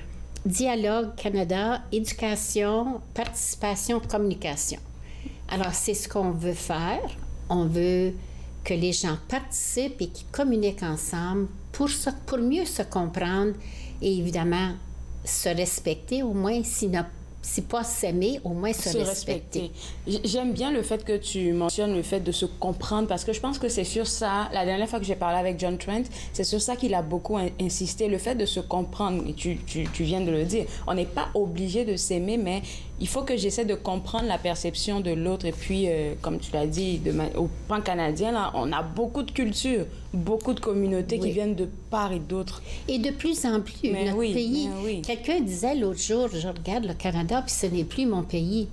Dialogue Canada, éducation, participation, communication. Alors, c'est ce qu'on veut faire. On veut que les gens participent et qu'ils communiquent ensemble pour mieux se comprendre et évidemment se respecter, au moins si pas s'aimer, au moins se respecter. J'aime bien le fait que tu mentionnes le fait de se comprendre parce que je pense que c'est sur ça, la dernière fois que j'ai parlé avec John Trent, c'est sur ça qu'il a beaucoup insisté, le fait de se comprendre, et tu viens de le dire, on n'est pas obligé de s'aimer, mais il faut que j'essaie de comprendre la perception de l'autre et puis, comme tu l'as dit, au plan canadien, là, on a beaucoup de cultures, beaucoup de communautés qui viennent de part et d'autre. Et de plus en plus, notre pays, quelqu'un disait l'autre jour, je regarde le Canada, puis ce n'est plus mon pays.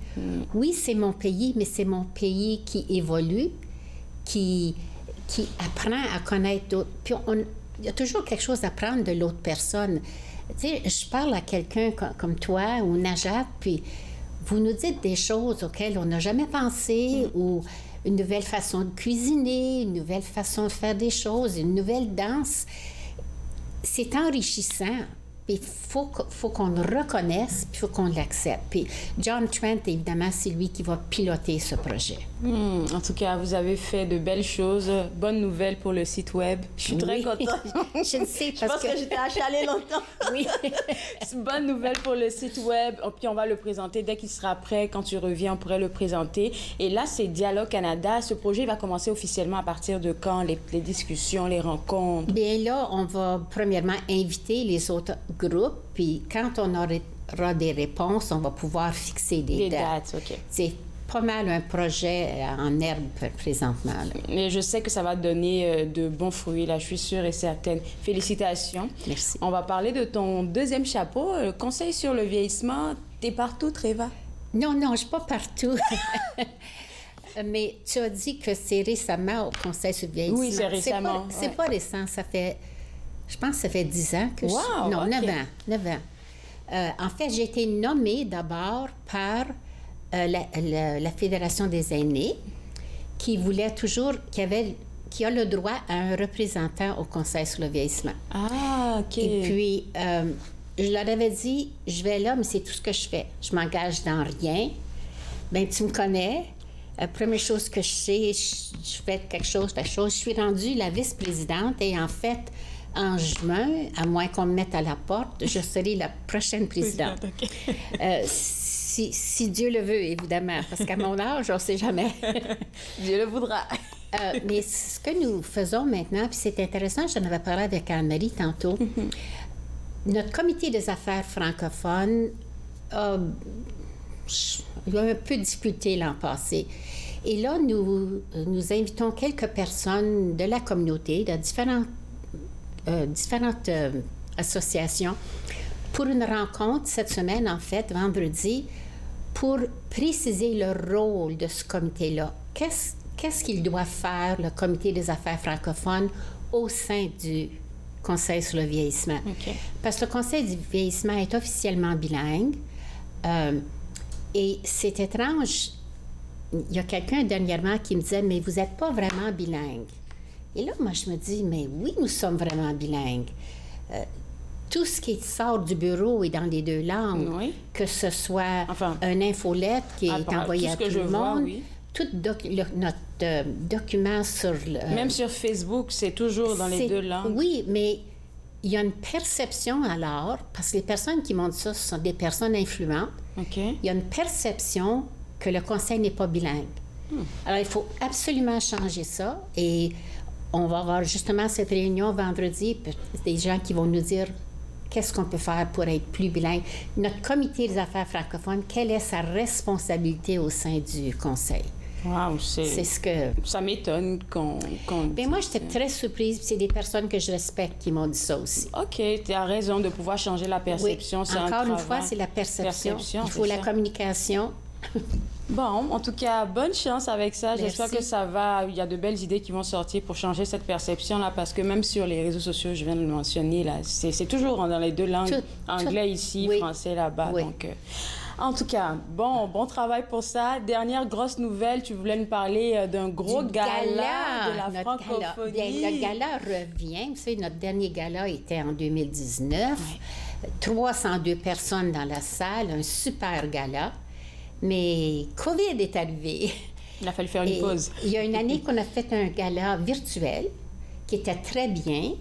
Oui, c'est mon pays, mais c'est mon pays qui évolue, qui apprend à connaître d'autres. Puis il y a toujours quelque chose à apprendre de l'autre personne. Tu sais, je parle à quelqu'un comme toi ou Najat, puis vous nous dites des choses auxquelles on n'a jamais pensé, ou une nouvelle façon de cuisiner, une nouvelle façon de faire des choses, une nouvelle danse. C'est enrichissant. Puis il faut qu'on le reconnaisse, puis il faut qu'on l'accepte. Puis John Trent, évidemment, c'est lui qui va piloter ce projet. En tout cas, vous avez fait de belles choses. Bonne nouvelle pour le site Web. Je suis très contente. Je le sais, parce que j'étais achalée longtemps. Oui. C'est une bonne nouvelle pour le site Web. Puis on va le présenter dès qu'il sera prêt. Quand tu reviens, on pourrait le présenter. Et là, c'est Dialogue Canada. Ce projet va commencer officiellement à partir de quand? Les discussions, les rencontres? Bien là, on va premièrement inviter les autres groupes. Puis quand on aura des réponses, on va pouvoir fixer des dates. OK. C'est pas mal un projet en herbe présentement. Là. Mais je sais que ça va donner de bons fruits, là, je suis sûre et certaine. Félicitations. Merci. On va parler de ton deuxième chapeau, conseil sur le vieillissement. T'es partout, Tréva? Non, je suis pas partout. Mais tu as dit que c'est récemment au conseil sur le vieillissement. Oui, c'est récemment. C'est pas récent, ça fait... Je pense que ça fait 10 ans que wow, Non, okay. 9 ans. En fait, j'ai été nommée d'abord par la Fédération des aînés qui voulait toujours... qui a le droit à un représentant au Conseil sur le vieillissement. Ah, OK. Et puis, je leur avais dit, je vais là, mais c'est tout ce que je fais. Je m'engage dans rien. Bien, tu me connais. Première chose que je sais, je fais quelque chose. Je suis rendue la vice-présidente et en fait, en juin, à moins qu'on me mette à la porte, je serai la prochaine présidente. Si Dieu le veut, évidemment, parce qu'à mon âge, on ne sait jamais. Dieu le voudra. Mais ce que nous faisons maintenant, puis c'est intéressant, j'en avais parlé avec Anne-Marie tantôt, notre comité des affaires francophones a eu un peu de difficulté l'an passé. Et là, nous invitons quelques personnes de la communauté, de différentes associations, pour une rencontre cette semaine, en fait, vendredi, pour préciser le rôle de ce comité-là. Qu'est-ce qu'il doit faire, le comité des affaires francophones, au sein du Conseil sur le vieillissement? Okay. Parce que le Conseil du vieillissement est officiellement bilingue. Et c'est étrange. Il y a quelqu'un dernièrement qui me disait, mais vous n'êtes pas vraiment bilingue. Et là, moi, je me dis, mais oui, nous sommes vraiment bilingues. Tout ce qui sort du bureau est dans les deux langues, oui. Que ce soit un infolette qui est envoyé à tout le monde, oui. Tout notre document sur... Même sur Facebook, c'est toujours dans les deux langues. Oui, mais il y a une perception alors, parce que les personnes qui montrent ça, ce sont des personnes influentes. Okay. Il y a une perception que le Conseil n'est pas bilingue. Alors, il faut absolument changer ça. Et on va avoir justement cette réunion vendredi, des gens qui vont nous dire qu'est-ce qu'on peut faire pour être plus bilingue. Notre comité des affaires francophones, quelle est sa responsabilité au sein du Conseil? Wow, c'est ce que... Ça m'étonne qu'on Bien, moi, j'étais très surprise. C'est des personnes que je respecte qui m'ont dit ça aussi. OK, tu as raison de pouvoir changer la perception. Oui. Encore une fois, c'est la perception. Il faut la communication. Bon, en tout cas, bonne chance avec ça. Merci. J'espère que ça va. Il y a de belles idées qui vont sortir pour changer cette perception-là, parce que même sur les réseaux sociaux, je viens de le mentionner, là, c'est toujours dans les deux langues. Anglais ici, oui. Français là-bas. Oui. Donc, en tout cas, bon travail pour ça. Dernière grosse nouvelle, tu voulais nous parler d'un gros gala de la francophonie. Bien, le gala revient. Vous savez, notre dernier gala était en 2019. Oui. 302 personnes dans la salle, un super gala. Mais COVID est arrivé. Il a fallu faire une pause. Il y a une année qu'on a fait un gala virtuel qui était très bien,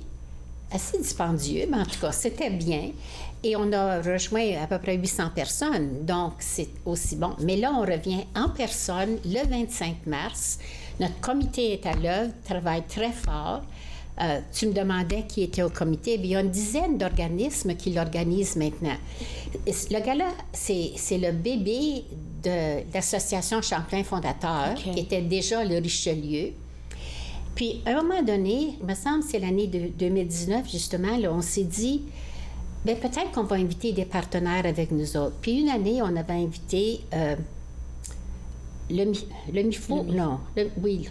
assez dispendieux, mais en tout cas, c'était bien. Et on a rejoint à peu près 800 personnes, donc c'est aussi bon. Mais là, on revient en personne le 25 mars. Notre comité est à l'œuvre, travaille très fort. Tu me demandais qui était au comité. Bien, il y a une dizaine d'organismes qui l'organisent maintenant. Le gala, c'est le bébé de l'association Champlain Fondateur, qui était déjà le Richelieu. Puis, à un moment donné, il me semble que c'est l'année de 2019, justement, là, on s'est dit, bien, peut-être qu'on va inviter des partenaires avec nous autres. Puis, une année, on avait invité le MIFO. Oui.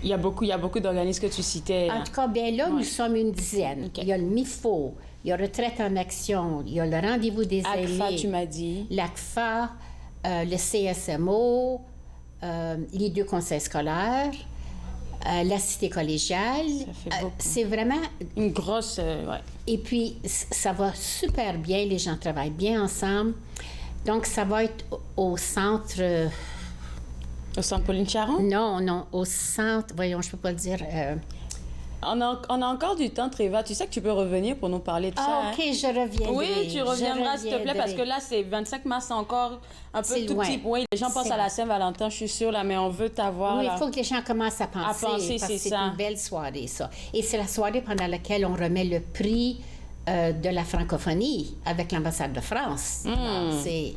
Il y a beaucoup d'organismes que tu citais. En tout cas, bien là, nous sommes une dizaine. Okay. Il y a le MIFO, il y a Retraite en action, il y a le Rendez-vous des aînés. ACFA, tu m'as dit. L'ACFA, le CSMO, les deux conseils scolaires, la cité collégiale. Ça fait beaucoup. C'est vraiment... une grosse... ouais. Et puis, ça va super bien. Les gens travaillent bien ensemble. Donc, ça va être au centre... Au centre Pauline Charon? Non, au centre... Voyons, je ne peux pas le dire... On a encore du temps, Tréva. Tu sais que tu peux revenir pour nous parler de ça. OK, je reviendrai. Oui, tu reviendras, s'il te plaît, parce que là, c'est 25 mars encore un peu tout petit. Oui, les gens pensent à la Saint-Valentin, je suis sûre, là, mais on veut t'avoir. Oui, il faut que les gens commencent à penser. Parce que c'est une belle soirée, ça. Et c'est la soirée pendant laquelle on remet le prix de la francophonie avec l'ambassade de France. C'est...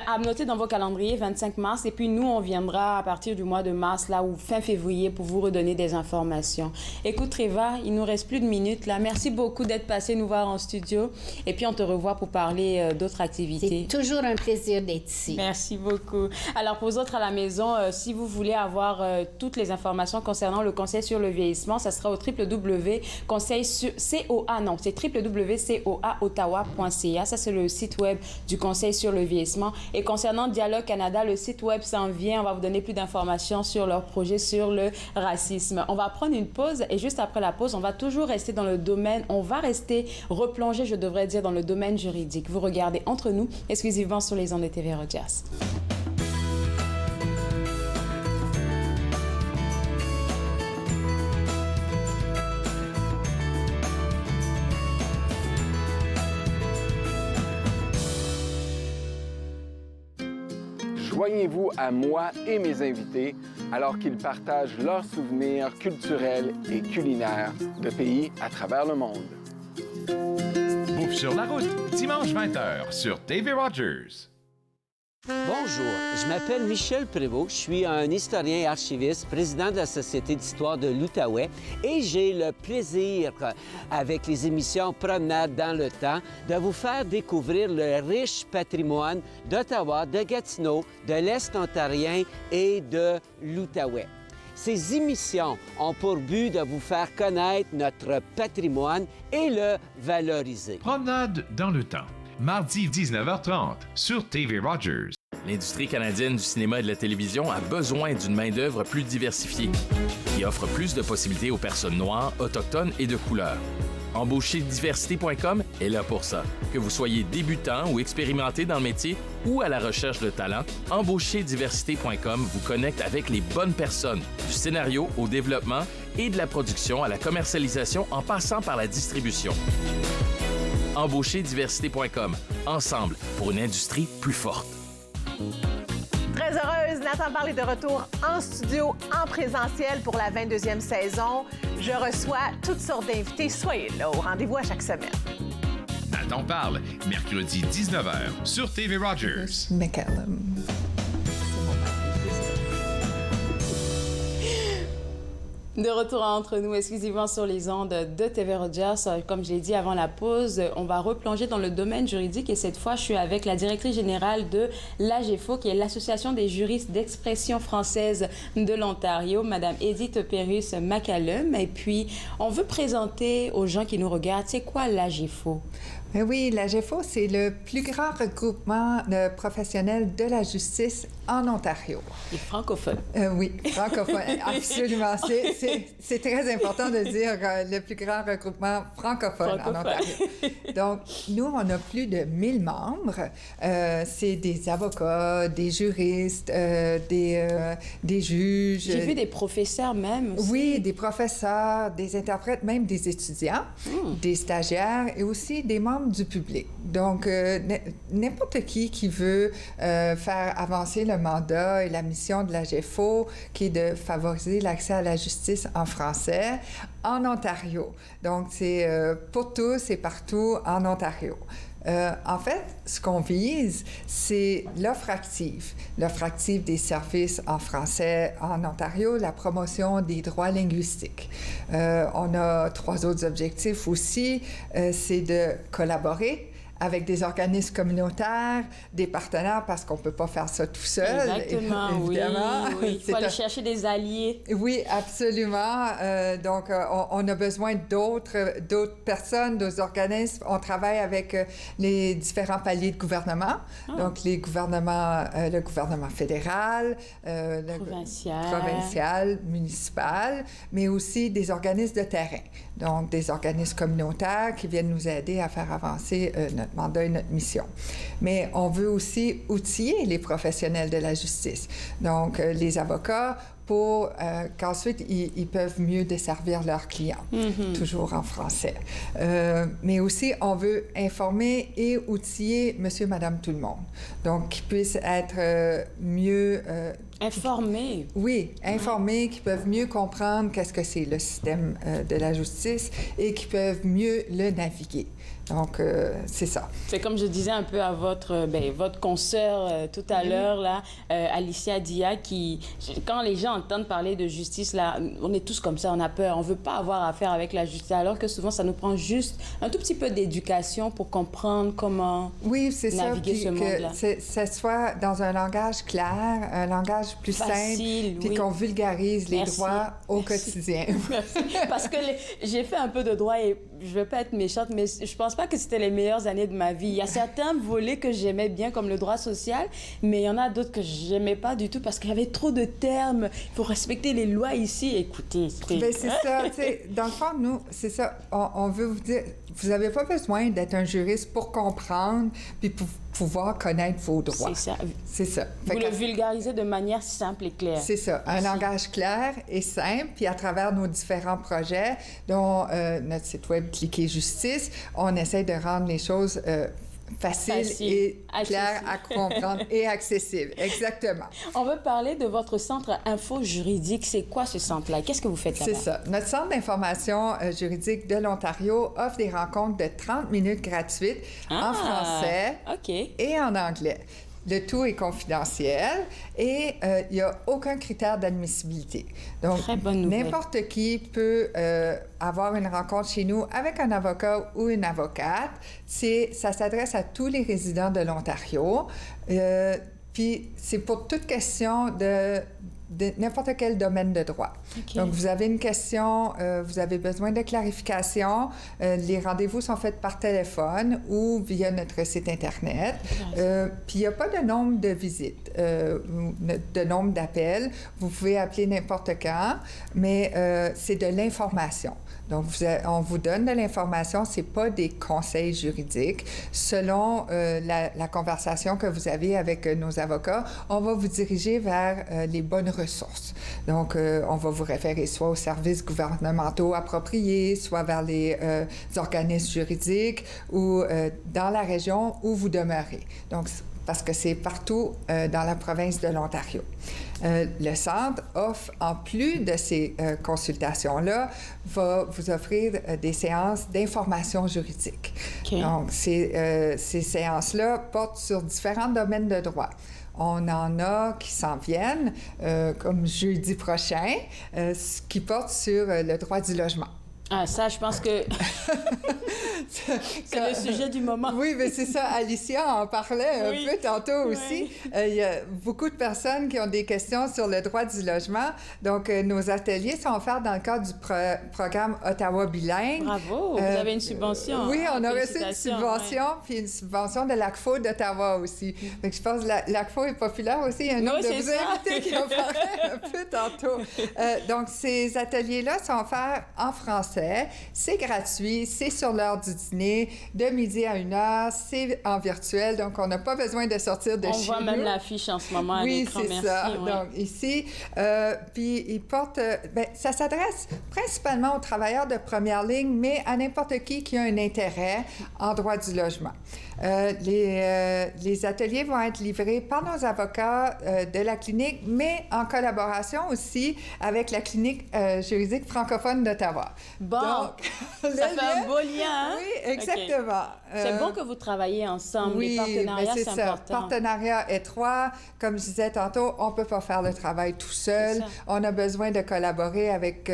À noter dans vos calendriers, 25 mars, et puis nous, on viendra à partir du mois de mars, là, ou fin février, pour vous redonner des informations. Écoute, Tréva, il nous reste plus de minutes, là. Merci beaucoup d'être passé nous voir en studio, et puis on te revoit pour parler d'autres activités. C'est toujours un plaisir d'être ici. Merci beaucoup. Alors, pour vous autres à la maison, si vous voulez avoir toutes les informations concernant le Conseil sur le vieillissement, ça sera au www.coaottawa.ca. Ça, c'est le site web du Conseil sur le vieillissement. Et concernant Dialogue Canada, le site web s'en vient. On va vous donner plus d'informations sur leur projet sur le racisme. On va prendre une pause et juste après la pause, on va toujours rester dans le domaine, on va rester replongé, je devrais dire, dans le domaine juridique. Vous regardez Entre nous, exclusivement sur les ondes de TV Rogers. Joignez-vous à moi et mes invités alors qu'ils partagent leurs souvenirs culturels et culinaires de pays à travers le monde. Bouffe sur la route, dimanche 20h sur TV Rogers. Bonjour, je m'appelle Michel Prévost, je suis un historien et archiviste, président de la Société d'histoire de l'Outaouais et j'ai le plaisir, avec les émissions Promenade dans le temps, de vous faire découvrir le riche patrimoine d'Ottawa, de Gatineau, de l'Est ontarien et de l'Outaouais. Ces émissions ont pour but de vous faire connaître notre patrimoine et le valoriser. Promenade dans le temps, mardi 19h30 sur TV Rogers. L'industrie canadienne du cinéma et de la télévision a besoin d'une main-d'œuvre plus diversifiée, qui offre plus de possibilités aux personnes noires, autochtones et de couleur. Embaucherdiversité.com est là pour ça. Que vous soyez débutant ou expérimenté dans le métier ou à la recherche de talent, Embaucherdiversité.com vous connecte avec les bonnes personnes, du scénario au développement et de la production à la commercialisation en passant par la distribution. Embaucherdiversité.com, ensemble pour une industrie plus forte. Très heureuse, Nathan Parle est de retour en studio, en présentiel pour la 22e saison. Je reçois toutes sortes d'invités. Soyez là, au rendez-vous à chaque semaine. Nathan Parle, mercredi 19h sur TV Rogers. McCallum. De retour entre nous, exclusivement sur les ondes de TV Rogers. Comme je l'ai dit avant la pause, on va replonger dans le domaine juridique et cette fois, je suis avec la directrice générale de l'AGEFO, qui est l'Association des juristes d'expression française de l'Ontario, Madame Edith Perrus-McCallum. Et puis, on veut présenter aux gens qui nous regardent, c'est quoi l'AGEFO? Oui, l'AGEFO, c'est le plus grand regroupement de professionnels de la justice en Ontario. Et francophone. Oui, francophone, absolument. C'est très important de dire le plus grand regroupement francophone en Ontario. Donc, nous, on a plus de 1000 membres. C'est des avocats, des juristes, des juges. J'ai vu des professeurs même aussi. Oui, des professeurs, des interprètes, même des étudiants, des stagiaires et aussi des membres du public. Donc, n'importe qui veut faire avancer le mandat et la mission de l'AGEFO, qui est de favoriser l'accès à la justice en français en Ontario. Donc, c'est pour tous et partout en Ontario. En fait, ce qu'on vise, c'est l'offre active des services en français en Ontario, la promotion des droits linguistiques. On a 3 autres objectifs aussi, c'est de collaborer avec des organismes communautaires, des partenaires, parce qu'on ne peut pas faire ça tout seul. Exactement, évidemment. Oui. Il faut aller chercher des alliés. Oui, absolument. Donc, on a besoin d'autres personnes, d'autres organismes. On travaille avec les différents paliers de gouvernement. Donc, le gouvernement fédéral, provincial, municipal, mais aussi des organismes de terrain. Donc, des organismes communautaires qui viennent nous aider à faire avancer notre mandat et notre mission. Mais on veut aussi outiller les professionnels de la justice, donc les avocats, pour qu'ensuite, ils peuvent mieux desservir leurs clients, toujours en français. Mais aussi, on veut informer et outiller monsieur, madame, tout le monde. Donc, qu'ils puissent être mieux... informés. Oui, informés, qui peuvent mieux comprendre qu'est-ce que c'est le système de la justice et qui peuvent mieux le naviguer. Donc, c'est ça. C'est comme je disais un peu à votre consoeur tout à l'heure, là, Alicia Dia, qui, quand les gens entendent parler de justice, là, on est tous comme ça, on a peur, on ne veut pas avoir affaire avec la justice, alors que souvent, ça nous prend juste un tout petit peu d'éducation pour comprendre comment naviguer ce monde-là. Oui, c'est ça, que ce soit dans un langage clair, un langage plus simple, puis qu'on vulgarise les droits au quotidien. Parce que j'ai fait un peu de droit et je ne veux pas être méchante, mais je pense pas que c'était les meilleures années de ma vie. Il y a certains volets que j'aimais bien, comme le droit social, mais il y en a d'autres que j'aimais pas du tout parce qu'il y avait trop de termes. Il faut respecter les lois ici. Écoutez, bien, c'est ça. Dans le fond, nous, c'est ça. On veut vous dire, vous n'avez pas besoin d'être un juriste pour comprendre puis pour pouvoir connaître vos droits. C'est ça. C'est ça. Vous le vulgarisez de manière simple et claire. C'est ça. Un langage clair et simple. Puis à travers nos différents projets, dont notre site web Cliquez Justice, on essaie de rendre les choses facile et clair à comprendre et accessible. Exactement. On veut parler de votre centre info juridique. C'est quoi ce centre-là? Qu'est-ce que vous faites là-bas? C'est ça. Notre centre d'information juridique de l'Ontario offre des rencontres de 30 minutes gratuites en français et en anglais. Le tout est confidentiel et il n'y a aucun critère d'admissibilité. Donc, n'importe qui peut avoir une rencontre chez nous avec un avocat ou une avocate. Ça s'adresse à tous les résidents de l'Ontario. Puis, c'est pour toute question de n'importe quel domaine de droit. Donc, vous avez une question, vous avez besoin de clarification, les rendez-vous sont faits par téléphone ou via notre site Internet. Puis, il n'y a pas de nombre de visites, de nombre d'appels. Vous pouvez appeler n'importe quand, mais c'est de l'information. Donc, on vous donne de l'information, ce n'est pas des conseils juridiques. Selon la conversation que vous avez avec nos avocats, on va vous diriger vers les bonnes ressources. Donc, on va vous référer soit aux services gouvernementaux appropriés, soit vers les organismes juridiques ou dans la région où vous demeurez. Donc, parce que c'est partout dans la province de l'Ontario. Le centre offre, en plus de ces consultations-là, va vous offrir des séances d'information juridique. Donc, ces séances-là portent sur différents domaines de droit. On en a qui s'en viennent, comme jeudi prochain, qui portent sur le droit du logement. Ah, ça, je pense que c'est le sujet du moment. Oui, mais c'est ça. Alicia en parlait un peu tantôt aussi. Il y a beaucoup de personnes qui ont des questions sur le droit du logement. Donc, nos ateliers sont offerts dans le cadre du programme Ottawa bilingue. Bravo! Vous avez une subvention. Oui, on a reçu une subvention, puis une subvention de l'ACFO d'Ottawa aussi. Donc, je pense que l'ACFO est populaire aussi. Il y a un nombre de vous invités qui en parlaient un peu tantôt. Donc, ces ateliers-là sont offerts en français. C'est gratuit, c'est sur l'heure du dîner, de midi à 1h, c'est en virtuel, donc on n'a pas besoin de sortir de chez nous. On voit même l'affiche en ce moment à l'écran. Oui, c'est ça. Ouais. Donc, ici, puis il porte... ça s'adresse principalement aux travailleurs de première ligne, mais à n'importe qui a un intérêt en droit du logement. Les ateliers vont être livrés par nos avocats de la clinique, mais en collaboration aussi avec la clinique juridique francophone d'Ottawa. Bon, donc, ça fait un beau lien, hein? Oui, exactement. C'est bon que vous travaillez ensemble. Oui, les partenariats, c'est ça. Important. Partenariat étroit. Comme je disais tantôt, on ne peut pas faire le travail tout seul. On a besoin de collaborer avec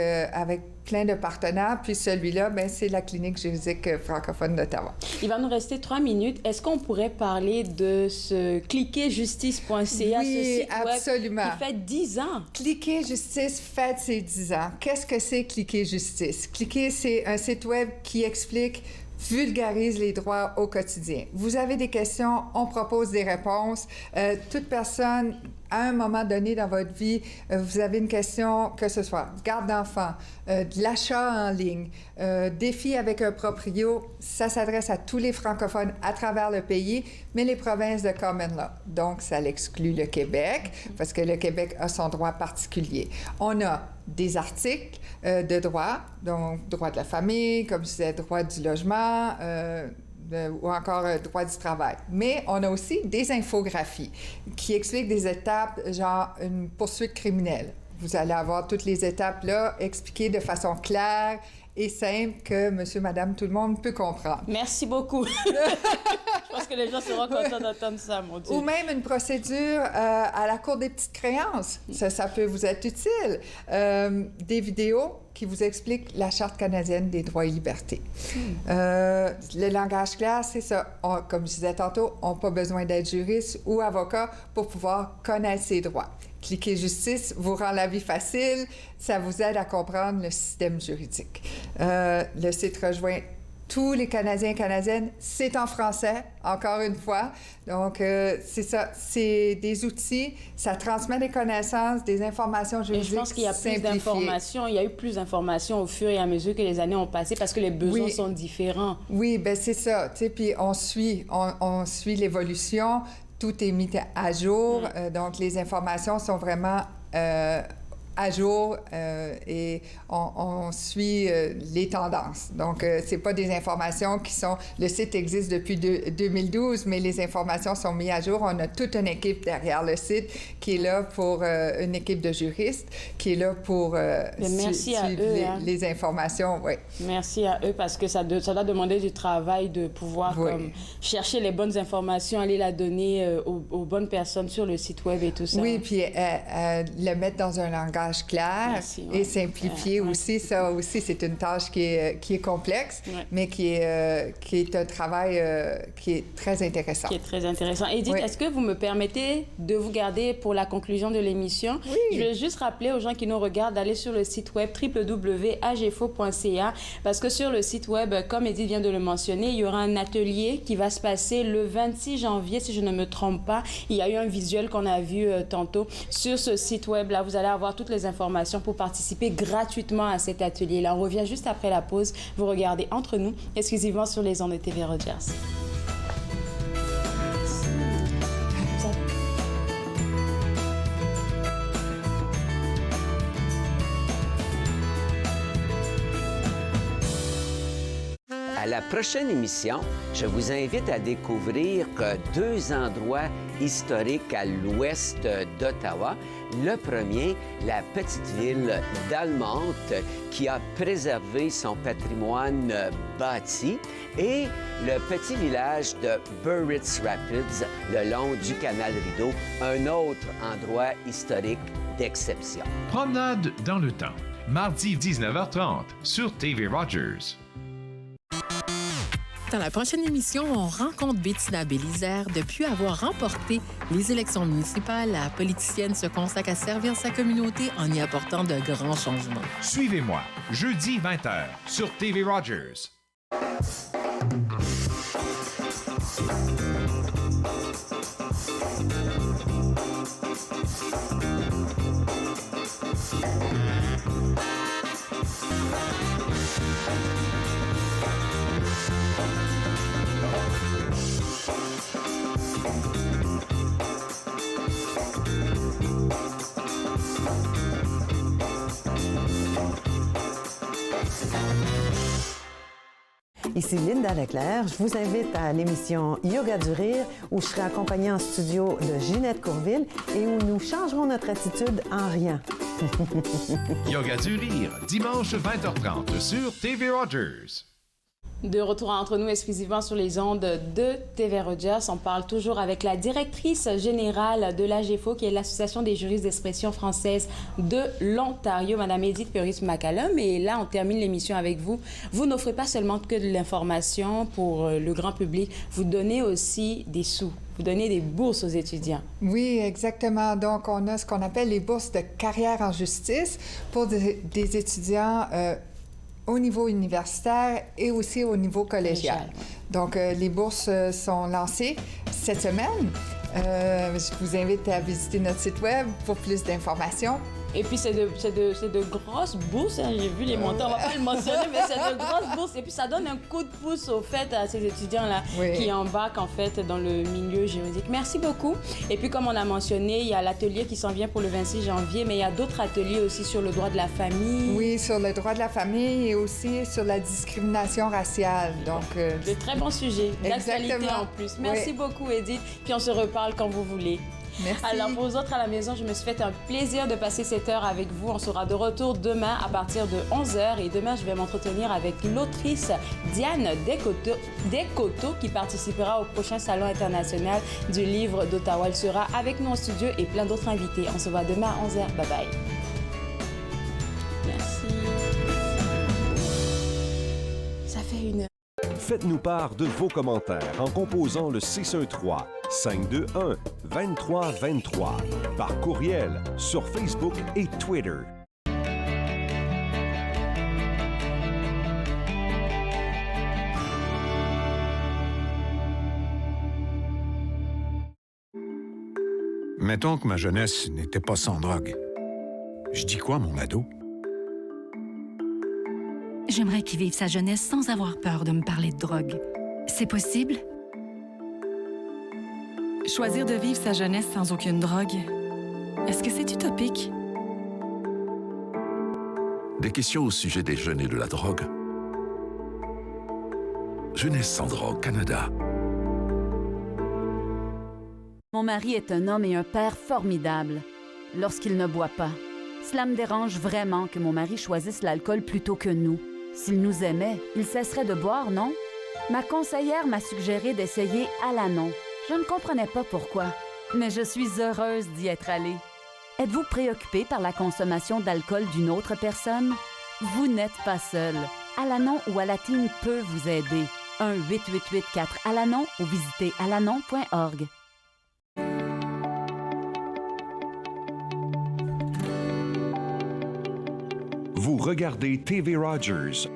plein de partenaires. Puis celui-là, c'est la clinique juridique francophone d'Ottawa. Il va nous rester 3 minutes. Est-ce qu'on pourrait parler de ce cliquerjustice.ca, oui, ce site absolument. Web qui fait 10 ans? Cliquer Justice fête ses 10 ans. Qu'est-ce que c'est Cliquer Justice? Cliquer, c'est un site Web qui vulgarise les droits au quotidien. Vous avez des questions, on propose des réponses. Toute personne, à un moment donné dans votre vie, vous avez une question, que ce soit garde d'enfants, de l'achat en ligne, défi avec un proprio, ça s'adresse à tous les francophones à travers le pays, mais les provinces de Common Law. Donc, ça l'exclut le Québec, parce que le Québec a son droit particulier. On a des articles de droit, donc droit de la famille, comme je disais, droit du logement, ou encore droit du travail. Mais on a aussi des infographies qui expliquent des étapes, genre une poursuite criminelle. Vous allez avoir toutes les étapes là expliquées de façon claire et simple que monsieur, madame, tout le monde peut comprendre. Merci beaucoup. Je pense que les gens seront contents d'entendre ça, mon Dieu. Ou même une procédure à la Cour des petites créances. Ça peut vous être utile. Des vidéos qui vous expliquent la Charte canadienne des droits et libertés. Le langage clair, c'est ça. Comme je disais tantôt, on n'a pas besoin d'être juriste ou avocat pour pouvoir connaître ses droits. Cliquer Justice vous rend la vie facile, ça vous aide à comprendre le système juridique. Le site rejoint tous les Canadiens et Canadiennes, c'est en français, encore une fois. Donc, c'est ça, c'est des outils, ça transmet des connaissances, des informations juridiques. Et je pense qu'il y a plus d'informations, il y a eu plus d'informations au fur et à mesure que les années ont passé parce que les besoins sont différents. Oui, bien c'est ça, tu sais, puis on suit l'évolution. Tout est mis à jour, donc les informations sont vraiment à jour et on suit les tendances. Donc, c'est pas des informations qui sont... Le site existe depuis 2012, mais les informations sont mises à jour. On a toute une équipe derrière le site qui est là pour une équipe de juristes, qui est là pour suivre les informations. Oui. Merci à eux parce que ça doit demander du travail de pouvoir comme, chercher les bonnes informations, aller la donner aux bonnes personnes sur le site web et tout ça. Oui, puis le mettre dans un langage clair et simplifié aussi. Ça aussi, c'est une tâche qui est complexe, mais qui est un travail qui est très intéressant. Qui est très intéressant. Edith, est-ce que vous me permettez de vous garder pour la conclusion de l'émission? Oui. Je veux juste rappeler aux gens qui nous regardent d'aller sur le site web www.agefo.ca parce que sur le site web, comme Edith vient de le mentionner, il y aura un atelier qui va se passer le 26 janvier, si je ne me trompe pas. Il y a eu un visuel qu'on a vu tantôt. Sur ce site web-là, vous allez avoir toutes les informations pour participer gratuitement à cet atelier-là. On revient juste après la pause. Vous regardez Entre nous, exclusivement sur les ondes de TV Rogers. À la prochaine émission, je vous invite à découvrir 2 endroits historiques à l'ouest d'Ottawa. Le premier, la petite ville d'Almonte, qui a préservé son patrimoine bâti, et le petit village de Burritts Rapids, le long du canal Rideau, un autre endroit historique d'exception. Promenade dans le temps, mardi 19h30 sur TV Rogers. Dans la prochaine émission, on rencontre Bettina Bélisère. Depuis avoir remporté les élections municipales, la politicienne se consacre à servir sa communauté en y apportant de grands changements. Suivez-moi, jeudi 20h sur TV Rogers. Ici Linda Leclerc. Je vous invite à l'émission Yoga du rire où je serai accompagnée en studio de Ginette Courville et où nous changerons notre attitude en riant. Yoga du rire, dimanche 20h30 sur TV Rogers. De retour entre nous exclusivement sur les ondes de TV Rogers. On parle toujours avec la directrice générale de l'AGEFO, qui est l'Association des juristes d'expression française de l'Ontario, Madame Edith Peurice-McCallum. Et là, on termine l'émission avec vous. Vous n'offrez pas seulement que de l'information pour le grand public, vous donnez aussi des sous. Vous donnez des bourses aux étudiants. Oui, exactement. Donc, on a ce qu'on appelle les bourses de carrière en justice pour des étudiants au niveau universitaire et aussi au niveau collégial. Donc, les bourses sont lancées cette semaine. Je vous invite à visiter notre site web pour plus d'informations. Et puis, c'est de grosses bourses. Hein. J'ai vu les montants, on ne va pas le mentionner, mais c'est de grosses bourses. Et puis, ça donne un coup de pouce, au fait, à ces étudiants-là qui embarquent, en fait, dans le milieu juridique. Merci beaucoup. Et puis, comme on a mentionné, il y a l'atelier qui s'en vient pour le 26 janvier, mais il y a d'autres ateliers aussi sur le droit de la famille. Oui, sur le droit de la famille et aussi sur la discrimination raciale. Donc, de très bons sujets, d'actualité en plus. Merci beaucoup, Edith. Puis, on se reparle quand vous voulez. Merci. Alors, pour vous autres à la maison, je me suis fait un plaisir de passer cette heure avec vous. On sera de retour demain à partir de 11h. Et demain, je vais m'entretenir avec l'autrice Diane Descoteaux qui participera au prochain Salon international du livre d'Ottawa. Elle sera avec nous en studio et plein d'autres invités. On se voit demain à 11h. Bye bye. Merci. Ça fait une heure. Faites-nous part de vos commentaires en composant le 613-521-2323 par courriel sur Facebook et Twitter. Mettons que ma jeunesse n'était pas sans drogue. Je dis quoi, mon ado? J'aimerais qu'il vive sa jeunesse sans avoir peur de me parler de drogue. C'est possible? Choisir de vivre sa jeunesse sans aucune drogue, est-ce que c'est utopique? Des questions au sujet des jeunes et de la drogue. Jeunesse sans drogue, Canada. Mon mari est un homme et un père formidable lorsqu'il ne boit pas. Cela me dérange vraiment que mon mari choisisse l'alcool plutôt que nous. S'il nous aimait, il cesserait de boire, non? Ma conseillère m'a suggéré d'essayer Alanon. Je ne comprenais pas pourquoi, mais je suis heureuse d'y être allée. Êtes-vous préoccupé par la consommation d'alcool d'une autre personne? Vous n'êtes pas seul. Alanon ou Alatine peut vous aider. 1-888-4-ALANON ou visitez alanon.org. Vous regardez TV Rogers,